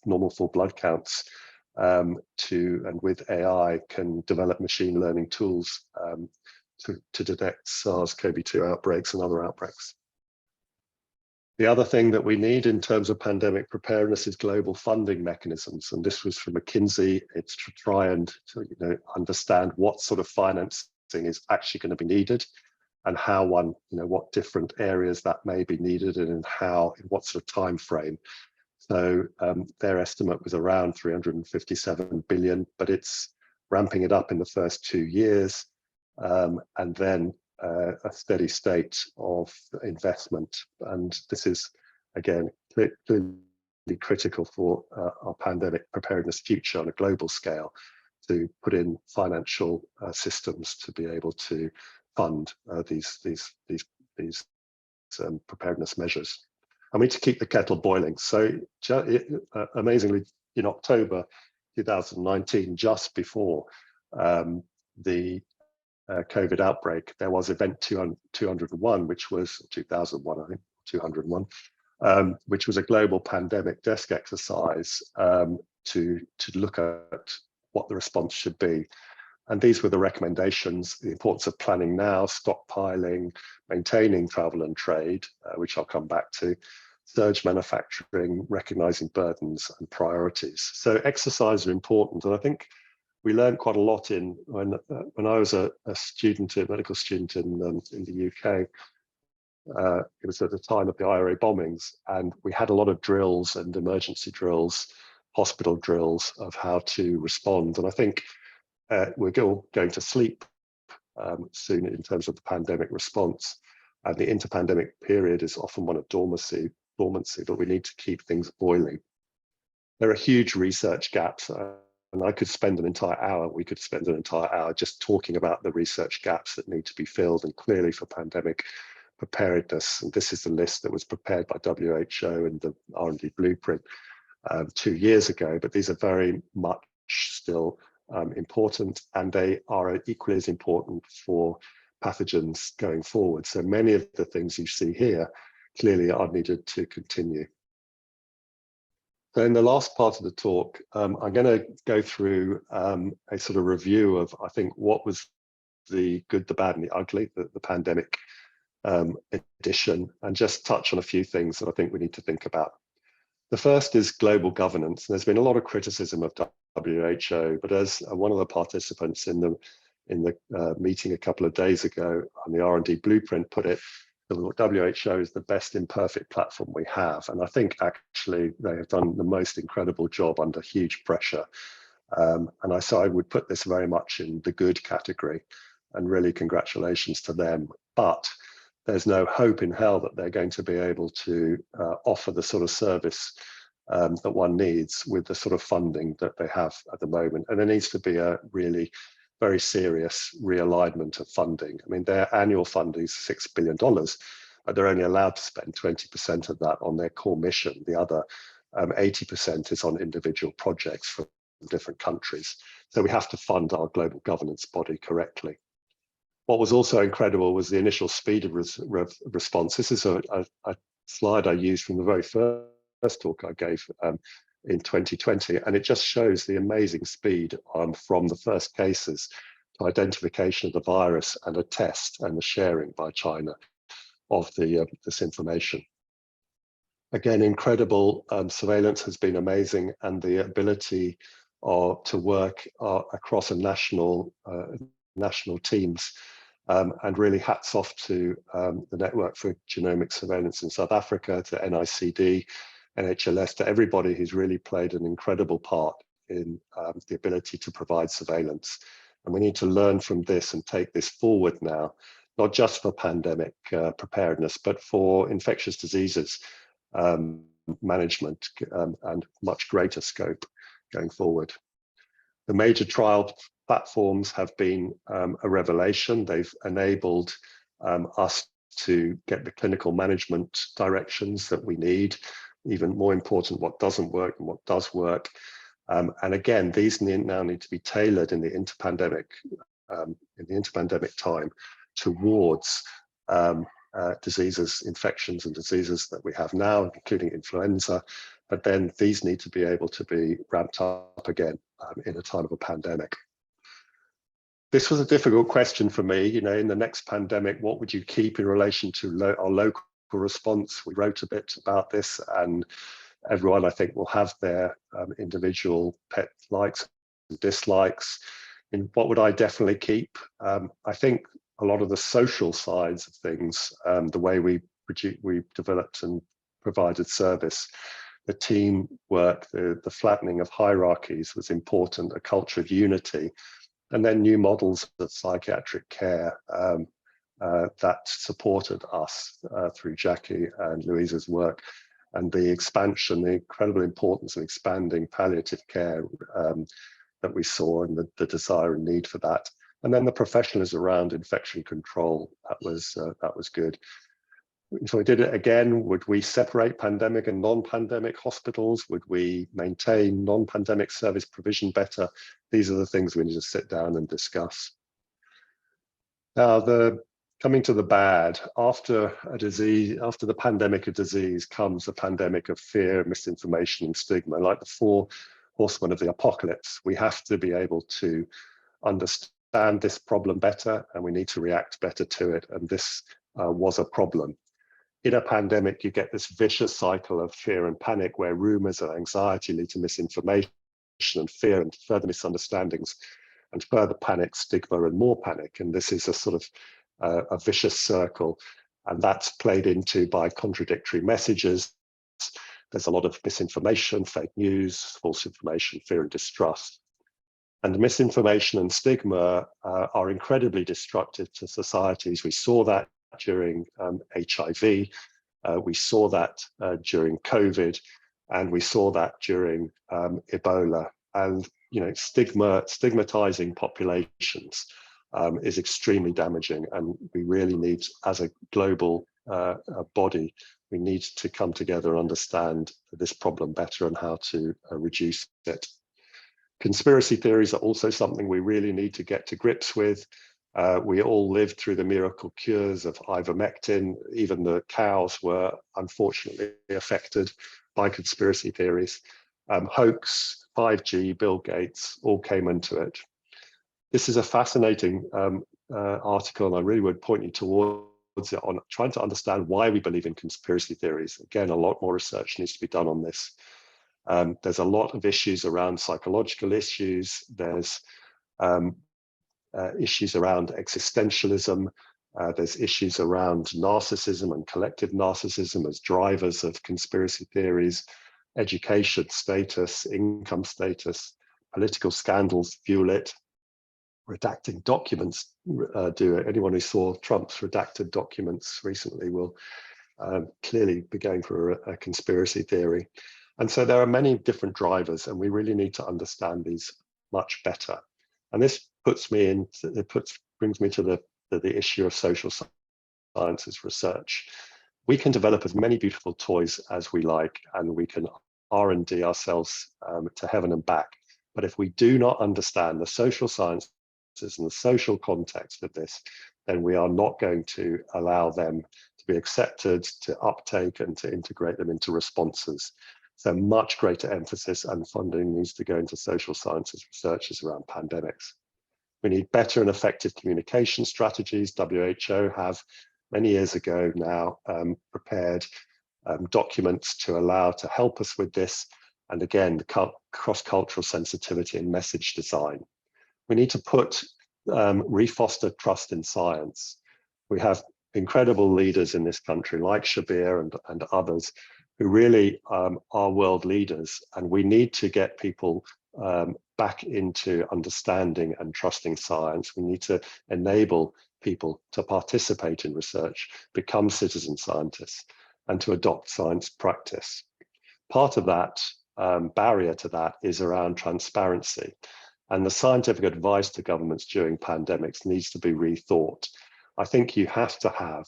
normal full blood counts and with AI can develop machine learning tools to detect SARS-CoV-2 outbreaks and other outbreaks. The other thing that we need in terms of pandemic preparedness is global funding mechanisms. And this was from McKinsey. It's to try and understand what sort of financing is actually going to be needed and how what different areas that may be needed and in what sort of time frame. So their estimate was around 357 billion, but it's ramping it up in the first 2 years. And then a steady state of investment. And this is, again, clearly critical for our pandemic preparedness future on a global scale, to put in financial systems to be able to fund these preparedness measures. And we need to keep the kettle boiling. So amazingly, in October 2019, just before the COVID outbreak, there was event 201, which was 2001, I think, 201, which was a global pandemic desk exercise to look at what the response should be. And these were the recommendations: the importance of planning now, stockpiling, maintaining travel and trade, which I'll come back to, surge manufacturing, recognizing burdens and priorities. So exercise are important. And I think we learned quite a lot when I was a medical student in the UK. It was at the time of the IRA bombings, and we had a lot of drills and emergency drills, hospital drills of how to respond. And I think we're all going to sleep soon in terms of the pandemic response. And the interpandemic period is often one of dormancy, but we need to keep things boiling. There are huge research gaps. And I could spend an entire hour, we could spend an entire hour just talking about the research gaps that need to be filled, and clearly for pandemic preparedness. And this is the list that was prepared by WHO and the R&D blueprint 2 years ago, but these are very much still important, and they are equally as important for pathogens going forward. So many of the things you see here clearly are needed to continue. So in the last part of the talk, I'm going to go through a sort of review of, I think, what was the good, the bad, and the ugly, the pandemic edition, and just touch on a few things that I think we need to think about. The first is global governance. And there's been a lot of criticism of WHO, but as one of the participants in the meeting a couple of days ago on the R&D blueprint put it, the WHO is the best imperfect platform we have. And I think actually they have done the most incredible job under huge pressure. So I would put this very much in the good category, and really congratulations to them. But there's no hope in hell that they're going to be able to offer the sort of service that one needs with the sort of funding that they have at the moment. And there needs to be a really very serious realignment of funding. I mean, their annual funding is $6 billion, but they're only allowed to spend 20% of that on their core mission. The other 80% is on individual projects from different countries. So we have to fund our global governance body correctly. What was also incredible was the initial speed of response. This is a slide I used from the very first talk I gave in 2020, and it just shows the amazing speed from the first cases to identification of the virus and a test and the sharing by China of this information. Again, incredible surveillance has been amazing, and the ability to work across a national teams. And really hats off to the Network for Genomic Surveillance in South Africa, to NICD, NHLS, to everybody who's really played an incredible part in the ability to provide surveillance. And we need to learn from this and take this forward now, not just for pandemic preparedness, but for infectious diseases management and much greater scope going forward. The major trial platforms have been a revelation. They've enabled us to get the clinical management directions that we need. Even more important, what doesn't work and what does work. And again, these now need to be tailored in the interpandemic time towards diseases, infections and diseases that we have now, including influenza. But then these need to be able to be ramped up again in a time of a pandemic. This was a difficult question for me. You know, in the next pandemic, what would you keep in relation to our local response? We wrote a bit about this, and everyone, I think, will have their individual pet likes and dislikes. And what would I definitely keep? I think a lot of the social sides of things, the way we developed and provided service, the teamwork, the flattening of hierarchies was important, a culture of unity, and then new models of psychiatric care that supported us through Jackie and Louisa's work, and the expansion, the incredible importance of expanding palliative care that we saw, and the desire and need for that. And then the professionalism around infection control, that was good. If we did it again, would we separate pandemic and non-pandemic hospitals? Would we maintain non-pandemic service provision better? These are the things we need to sit down and discuss. Now, coming to the bad, after the pandemic of disease comes a pandemic of fear, misinformation, and stigma. Like the 4 horsemen of the apocalypse, we have to be able to understand this problem better, and we need to react better to it. And this was a problem. In a pandemic, you get this vicious cycle of fear and panic, where rumors and anxiety lead to misinformation and fear and further misunderstandings, and further panic, stigma, and more panic. And this is a sort of a vicious circle, and that's played into by contradictory messages. There's a lot of misinformation, fake news, false information, fear and distrust. And misinformation and stigma are incredibly destructive to societies. We saw that during HIV, we saw that during COVID, and we saw that during Ebola. And you know, stigmatizing populations is extremely damaging, and we really need, as a global body, we need to come together and understand this problem better and how to reduce it. Conspiracy theories are also something we really need to get to grips with. We all lived through the miracle cures of ivermectin. Even the cows were unfortunately affected by conspiracy theories. Hoax, 5G, Bill Gates, all came into it. This is a fascinating article, and I really would point you towards it on trying to understand why we believe in conspiracy theories. Again, a lot more research needs to be done on this. There's a lot of issues around psychological issues. There's issues around existentialism. There's issues around narcissism and collective narcissism as drivers of conspiracy theories. Education status, income status, political scandals fuel it. Redacting documents do it. Anyone who saw Trump's redacted documents recently will clearly be going for a conspiracy theory. And so there are many different drivers, and we really need to understand these much better. And this brings me to the issue of social sciences research. We can develop as many beautiful toys as we like, and we can R&D ourselves to heaven and back. But if we do not understand the social sciences and the social context of this, then we are not going to allow them to be accepted, to uptake, and to integrate them into responses. So much greater emphasis and funding needs to go into social sciences researchers around pandemics. We need better and effective communication strategies. WHO have many years ago now prepared documents to help us with this. And again, the cross-cultural sensitivity and message design. We need to refoster trust in science. We have incredible leaders in this country like Shabir and others who really are world leaders, and we need to get people back into understanding and trusting science. We need to enable people to participate in research, become citizen scientists, and to adopt science practice. Part of that barrier to that is around transparency. And the scientific advice to governments during pandemics needs to be rethought. I think you have to have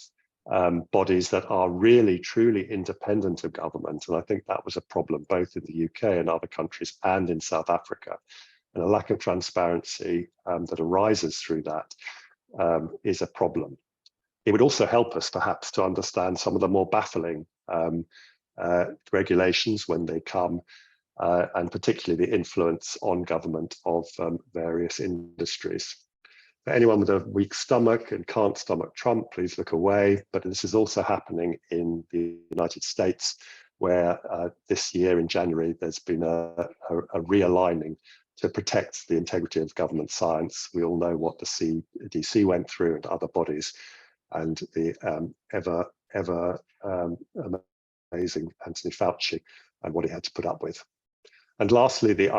bodies that are really truly independent of government. And I think that was a problem both in the UK and other countries and in South Africa. And a lack of transparency that arises through that is a problem. It would also help us perhaps to understand some of the more baffling regulations when they come, and particularly the influence on government of various industries. For anyone with a weak stomach and can't stomach Trump, please look away. But this is also happening in the United States, where this year in January, there's been a realigning to protect the integrity of government science. We all know what the CDC went through and other bodies, and the ever amazing Anthony Fauci and what he had to put up with. And lastly, the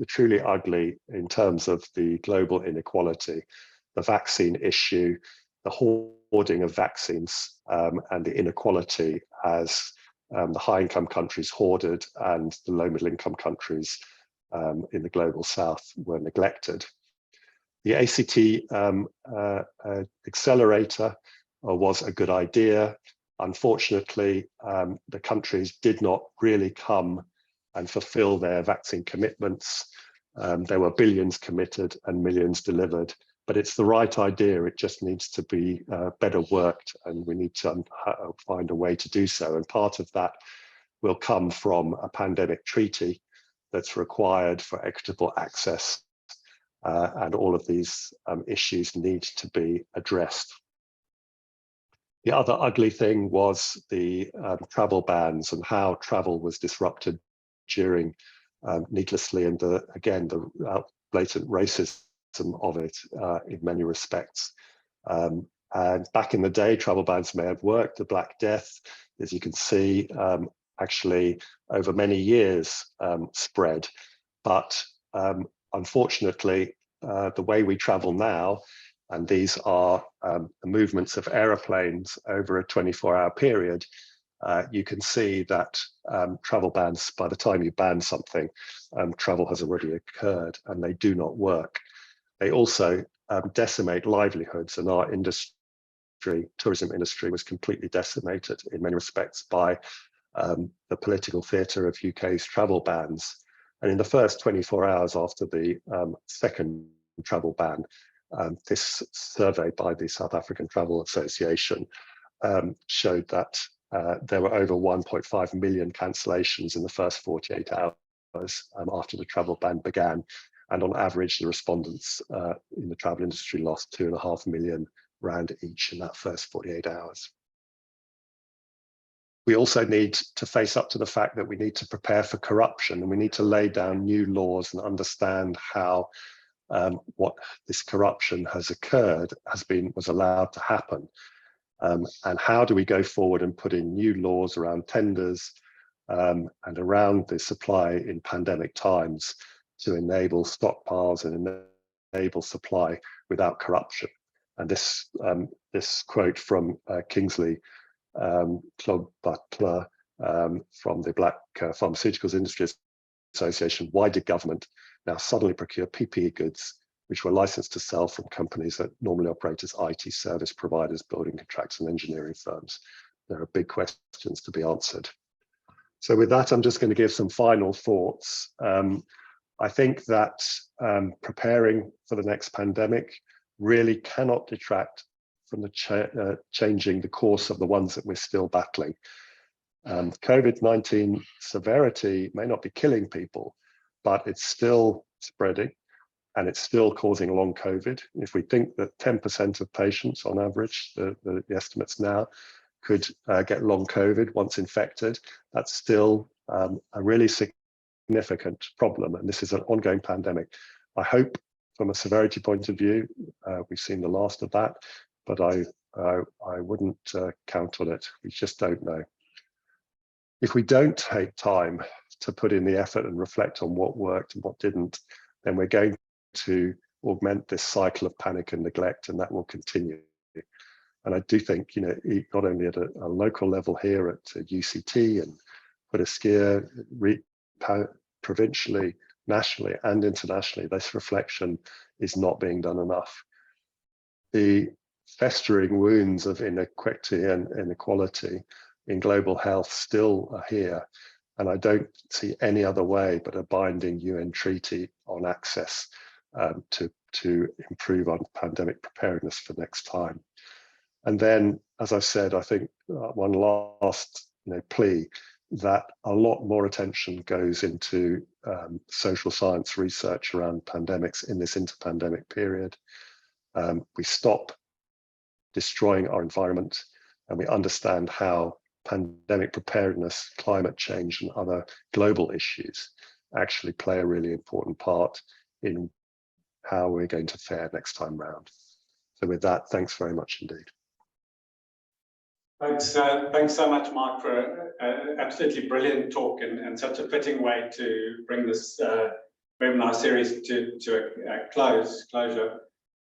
truly ugly in terms of the global inequality, the vaccine issue, the hoarding of vaccines, and the inequality as the high-income countries hoarded and the low-middle-income countries in the global south were neglected. The ACT accelerator was a good idea. Unfortunately, the countries did not really come and fulfill their vaccine commitments. There were billions committed and millions delivered, but it's the right idea. It just needs to be better worked, and we need to find a way to do so. And part of that will come from a pandemic treaty that's required for equitable access, and all of these issues need to be addressed. The other ugly thing was the travel bans and how travel was disrupted during needlessly, and again, the blatant racism of it in many respects. And back in the day, travel bans may have worked. The Black Death, as you can see, actually over many years spread. But unfortunately, the way we travel now, and these are the movements of aeroplanes over a 24-hour period, you can see that travel bans, by the time you ban something, travel has already occurred, and they do not work. They also decimate livelihoods, and our industry, tourism industry, was completely decimated in many respects by the political theatre of UK's travel bans. And in the first 24 hours after the second travel ban, this survey by the South African Travel Association showed that there were over 1.5 million cancellations in the first 48 hours after the travel ban began. And on average, the respondents in the travel industry lost 2.5 million rand each in that first 48 hours. We also need to face up to the fact that we need to prepare for corruption, and we need to lay down new laws and understand how what this corruption has occurred was allowed to happen. And how do we go forward and put in new laws around tenders and around the supply in pandemic times to enable stockpiles and enable supply without corruption. And this quote from Kingsley Clog-Butler from the Black Pharmaceuticals Industry Association: why did government now suddenly procure PPE goods which were licensed to sell from companies that normally operate as IT service providers, building contracts and engineering firms? There are big questions to be answered. So with that, I'm just going to give some final thoughts. I think that preparing for the next pandemic really cannot detract from the changing the course of the ones that we're still battling. COVID-19 severity may not be killing people, but it's still spreading, and it's still causing long COVID. If we think that 10% of patients on average, the estimates now, could get long COVID once infected, that's still a really significant problem. And this is an ongoing pandemic. I hope from a severity point of view, we've seen the last of that, but I wouldn't count on it. We just don't know. If we don't take time to put in the effort and reflect on what worked and what didn't, then we're going to augment this cycle of panic and neglect, and that will continue. And I do think, not only at a local level here at UCT and Fortescue, provincially, nationally and internationally, this reflection is not being done enough. The festering wounds of inequity and inequality in global health still are here. And I don't see any other way but a binding UN treaty on access to improve on pandemic preparedness for next time. And then, as I said, I think one last plea that a lot more attention goes into social science research around pandemics in this interpandemic period. We stop destroying our environment and we understand how pandemic preparedness, climate change, and other global issues actually play a really important part in how we're going to fare next time round. So with that, thanks very much indeed. Thanks so much, Mark, for an absolutely brilliant talk and such a fitting way to bring this webinar series to a closure.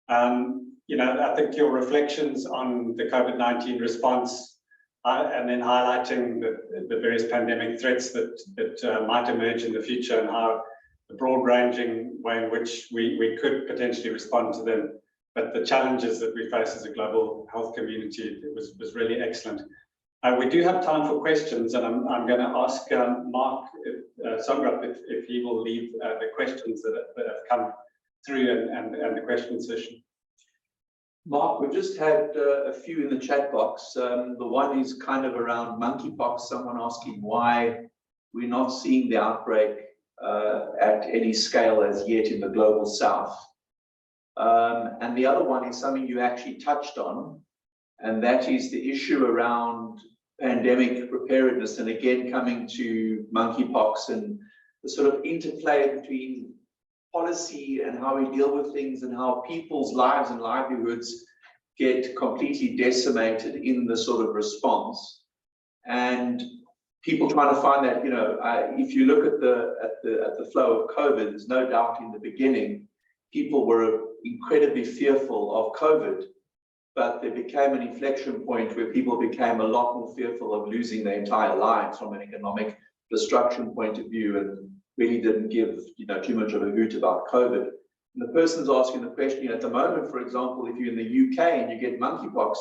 I think your reflections on the COVID-19 response and then highlighting the various pandemic threats that might emerge in the future and how the broad-ranging way in which we could potentially respond to them, but the challenges that we face as a global health community was really excellent. We do have time for questions, and I'm going to ask Mark Songrap if he will leave the questions that have come through and the question session. Mark, we've just had a few in the chat box. The one is kind of around monkeypox, someone asking why we're not seeing the outbreak at any scale as yet in the global south. And the other one is something you actually touched on, and that is the issue around pandemic preparedness, and again coming to monkeypox and the sort of interplay between policy and how we deal with things and how people's lives and livelihoods get completely decimated in the sort of response, and people trying to find that, if you look at the flow of COVID, there's no doubt in the beginning people were incredibly fearful of COVID, but there became an inflection point where people became a lot more fearful of losing their entire lives from an economic destruction point of view, and really didn't give too much of a hoot about COVID. And the person's asking the question, at the moment, for example, if you're in the UK and you get monkeypox,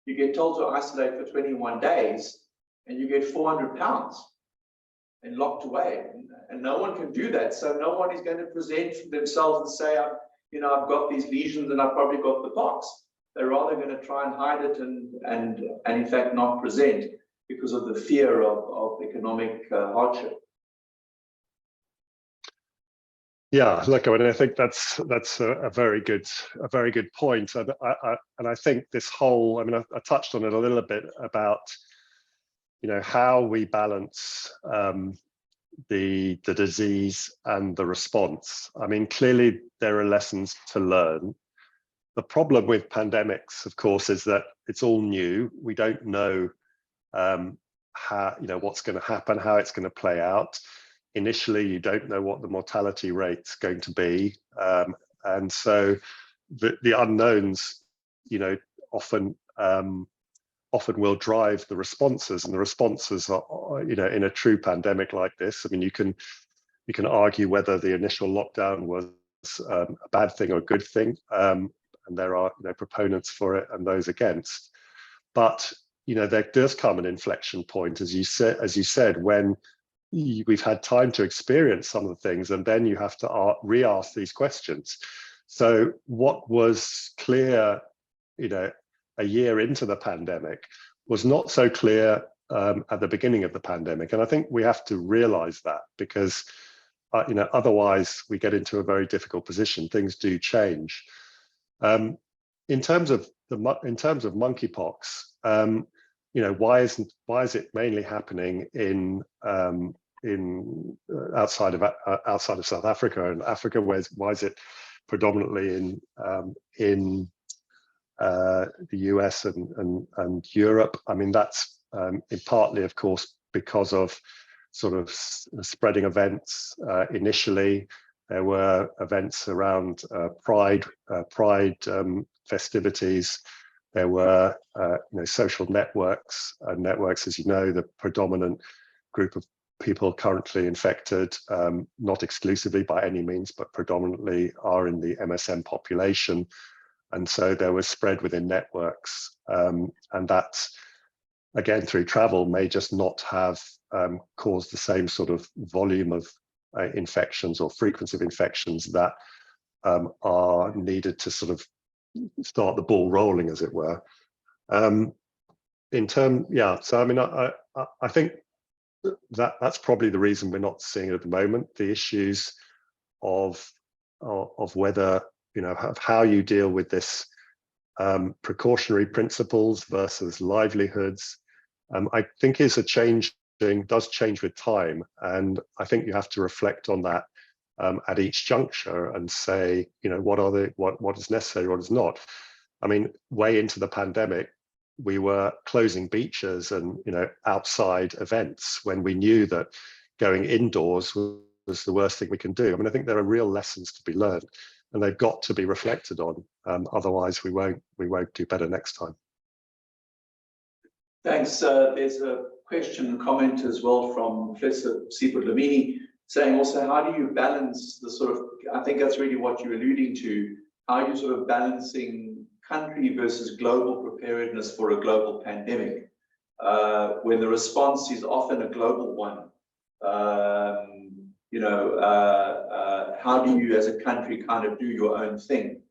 you get told to isolate for 21 days and you get £400 and locked away. And no one can do that. So no one is going to present themselves and say, I've got these lesions and I've probably got the pox. They're rather going to try and hide it and in fact not present because of the fear of economic hardship. Yeah, look, I think that's a very good point, and I think this whole, I touched on it a little bit about how we balance the disease and the response. Clearly there are lessons to learn. The problem with pandemics, of course, is that it's all new. We don't know how what's going to happen, how it's going to play out. Initially, you don't know what the mortality rate's going to be, and so the unknowns, often will drive the responses, and the responses are, in a true pandemic like this. You can argue whether the initial lockdown was a bad thing or a good thing, and there are proponents for it and those against. But there does come an inflection point, as you said, when we've had time to experience some of the things, and then you have to re-ask these questions. So what was clear, a year into the pandemic was not so clear at the beginning of the pandemic. And I think we have to realize that, because otherwise we get into a very difficult position. Things do change. In terms of monkeypox, why is it mainly happening in outside of South Africa and Africa? Why is it predominantly in the US and Europe? That's partly, of course, because of sort of spreading events. Initially, there were events around Pride festivities. There were social networks, as you know, the predominant group of people currently infected, not exclusively by any means, but predominantly are in the MSM population. And so there was spread within networks. And that, again, through travel may just not have caused the same sort of volume of infections or frequency of infections that are needed to sort of start the ball rolling, as it were. So I mean, I think that's probably the reason we're not seeing it at the moment. The issues of whether, you know, how you deal with this precautionary principles versus livelihoods, I think is does change with time, and I think you have to reflect on that at each juncture and say, you know, what is necessary, what is not. I mean, way into the pandemic, we were closing beaches and, you know, outside events when we knew that going indoors was the worst thing we can do. I mean, I think there are real lessons to be learned, and they've got to be reflected on. Otherwise, we won't do better next time. Thanks. There's a question and comment as well from Professor Sipho Dlamini saying also, how do you balance the sort of, I think that's really what you're alluding to, how are you sort of balancing country versus global preparedness for a global pandemic, when the response is often a global one? How do you as a country kind of do your own thing?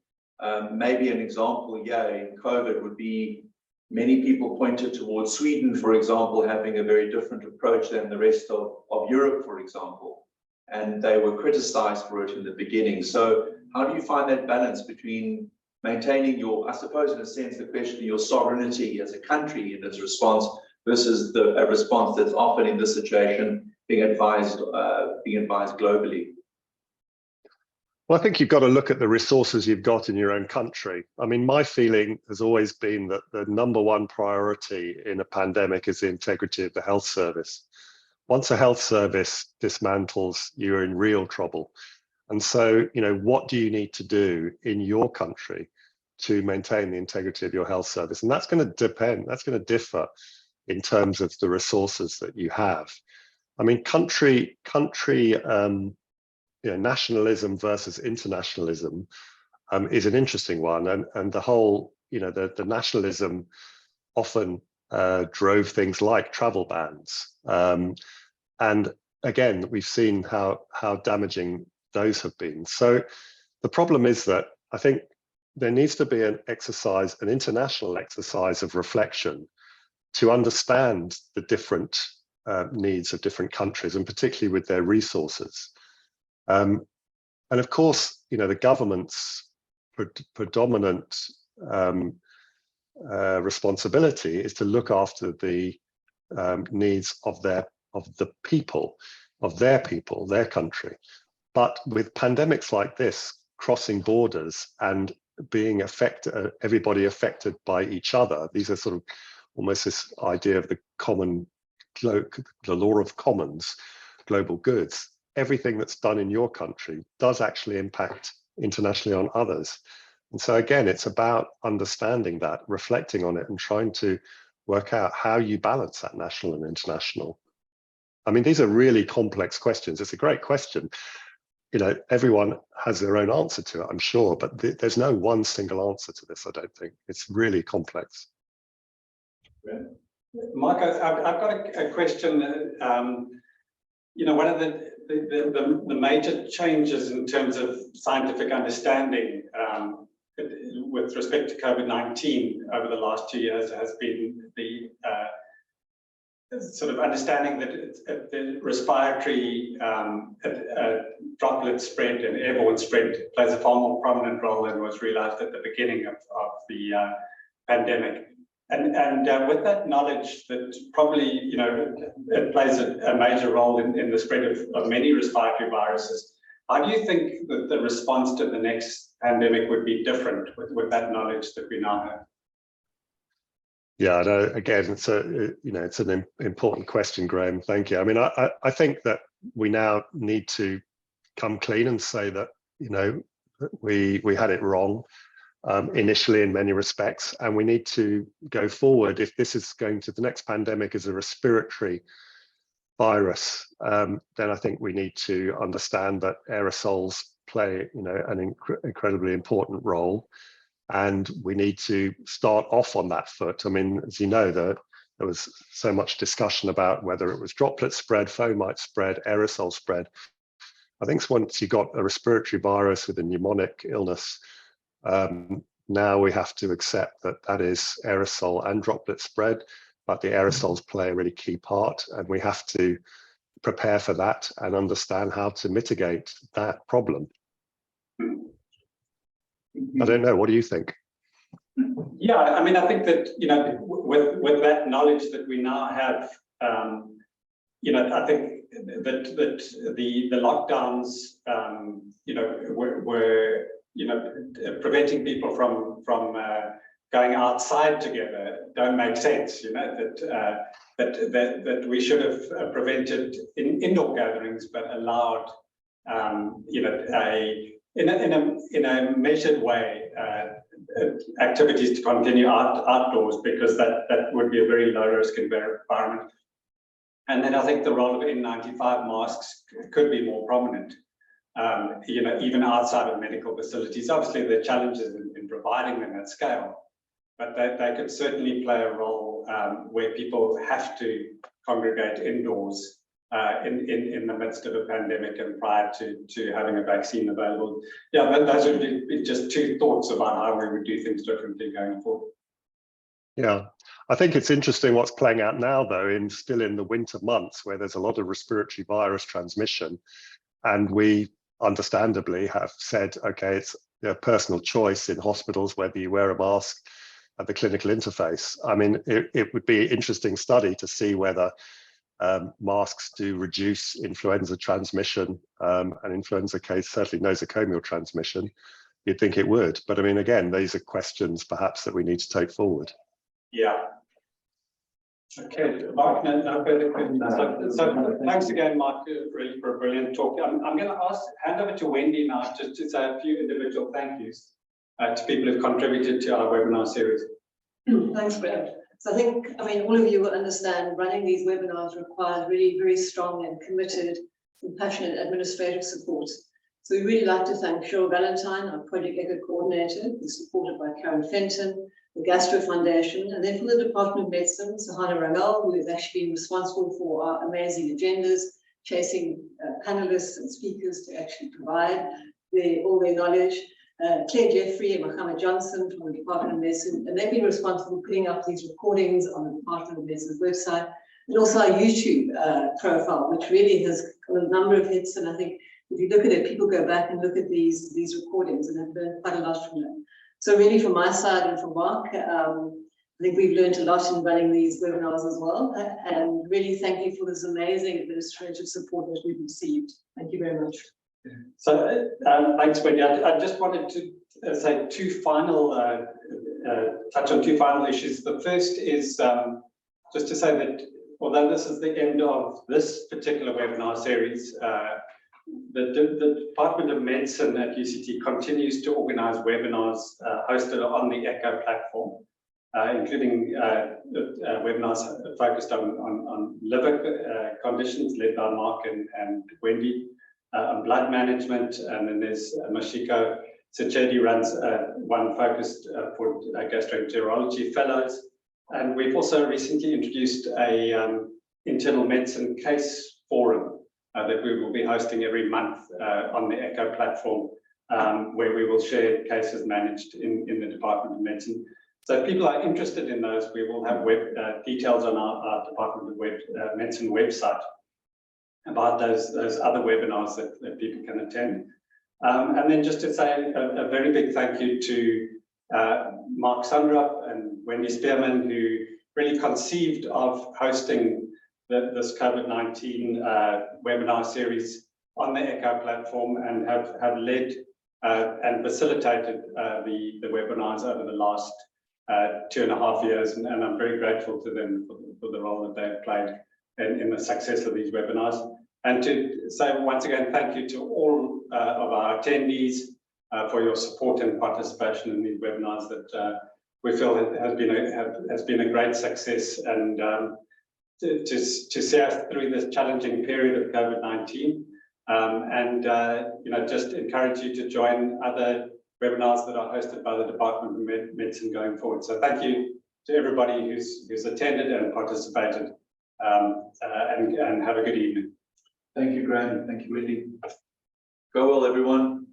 Maybe an example, in COVID would be, many people pointed towards Sweden, for example, having a very different approach than the rest of Europe, for example, and they were criticized for it in the beginning. So how do you find that balance between maintaining your, I suppose in a sense, the question of your sovereignty as a country in its response versus a response that's often in this situation being advised globally? Well, I think you've got to look at the resources you've got in your own country. I mean, my feeling has always been that the number one priority in a pandemic is the integrity of the health service. Once a health service dismantles, you're in real trouble. And so, you know, what do you need to do in your country to maintain the integrity of your health service? And that's going to differ in terms of the resources that you have. I mean, nationalism versus internationalism is an interesting one, and the whole, you know, the nationalism often drove things like travel bans, and again, we've seen how damaging those have been. So the problem is that I think there needs to be an international exercise of reflection to understand the different needs of different countries, and particularly with their resources. And of course, you know, the government's predominant responsibility is to look after the needs of their people, their country. But with pandemics like this, crossing borders and being everybody affected by each other, these are sort of almost this idea of the law of commons, global goods. Everything that's done in your country does actually impact internationally on others. And so again, it's about understanding that, reflecting on it, and trying to work out how you balance that national and international. I mean, these are really complex questions. It's a great question. You know, everyone has their own answer to it, I'm sure, but there's no one single answer to this, I don't think. It's really complex. Mark, I've got a question. You know, one of the major changes in terms of scientific understanding with respect to COVID-19 over the last 2 years has been the sort of understanding that the respiratory droplet spread and airborne spread plays a far more prominent role than was realized at the beginning of the pandemic. And with that knowledge that probably, you know, it plays a major role in the spread of many respiratory viruses, how do you think that the response to the next pandemic would be different with that knowledge that we now have? Yeah, no, again, it's an important question, Graham. Thank you. I mean, I think that we now need to come clean and say that, you know, we had it wrong initially in many respects, and we need to go forward. If this is going to, the next pandemic is a respiratory virus, then I think we need to understand that aerosols play, an incredibly important role, and we need to start off on that foot. I mean, as you know, there was so much discussion about whether it was droplet spread, fomite spread, aerosol spread. I think once you got a respiratory virus with a pneumonic illness, now we have to accept that that is aerosol and droplet spread, but the aerosols play a really key part, and we have to prepare for that and understand how to mitigate that problem. I don't know, what do you think? Yeah, I mean, I think that, with that knowledge that we now have, I think that the lockdowns, were preventing people from going outside together don't make sense. That we should have prevented indoor gatherings, but allowed in a measured way activities to continue outdoors, because that would be a very low risk environment. And then I think the role of N95 masks could be more prominent, even outside of medical facilities. Obviously, there are challenges in providing them at scale, but they could certainly play a role where people have to congregate indoors in the midst of a pandemic and prior to having a vaccine available. Yeah, those would be just two thoughts about how we would do things differently going forward. Yeah, I think it's interesting what's playing out now, though, still in the winter months, where there's a lot of respiratory virus transmission, and we understandably have said, okay, it's a personal choice in hospitals whether you wear a mask at the clinical interface. I mean, it would be an interesting study to see whether masks do reduce influenza transmission, and influenza case, certainly nosocomial transmission. You'd think it would, but I mean, again, these are questions perhaps that we need to take forward. Yeah. Okay, Mark, no further questions. So thanks again, Mark, really for a brilliant talk. I'm going to hand over to Wendy now just to say a few individual thank yous to people who've contributed to our webinar series. Thanks, Brad. So I think, all of you will understand running these webinars requires really very strong and committed and passionate administrative support. So we really like to thank Cheryl Valentine, our Project ECHO coordinator, who's supported by Karen Fenton, the Gastro Foundation, and then from the Department of Medicine, Sahana Rangel, who has actually been responsible for our amazing agendas, chasing panelists and speakers to actually provide all their knowledge. Claire Jeffrey and Mohammed Johnson from the Department of Medicine, and they've been responsible for putting up these recordings on the Department of Medicine's website, and also our YouTube profile, which really has got a number of hits. And I think if you look at it, people go back and look at these recordings and have learned quite a lot from them. So really, from my side and from Mark, I think we've learned a lot in running these webinars as well. And really, thank you for this amazing administrative support that we've received. Thank you very much. So thanks, Wendy. I just wanted to say touch on two final issues. The first is just to say that although this is the end of this particular webinar series, the Department of Medicine at UCT continues to organize webinars hosted on the ECHO platform, including webinars focused on liver conditions led by Mark and Wendy, on blood management, and then there's Mashiko Sachedi runs one focused for gastroenterology fellows. And we've also recently introduced a internal medicine case forum that we will be hosting every month on the ECHO platform, where we will share cases managed in the Department of Medicine. So if people are interested in those, we will have details on our Department of Medicine website about those other webinars that people can attend. And then just to say a very big thank you to Mark Sundrup and Wendy Spearman, who really conceived of hosting this COVID-19 webinar series on the ECHO platform, and have led and facilitated the webinars over the last 2.5 years. And I'm very grateful to them for the role that they've played in the success of these webinars. And to say once again, thank you to all of our attendees for your support and participation in these webinars that we feel has been a great success. And see us through this challenging period of COVID-19. Just encourage you to join other webinars that are hosted by the Department of Medicine going forward. So thank you to everybody who's attended and participated, and have a good evening. Thank you, Graham. Thank you, Wendy. Go well, everyone.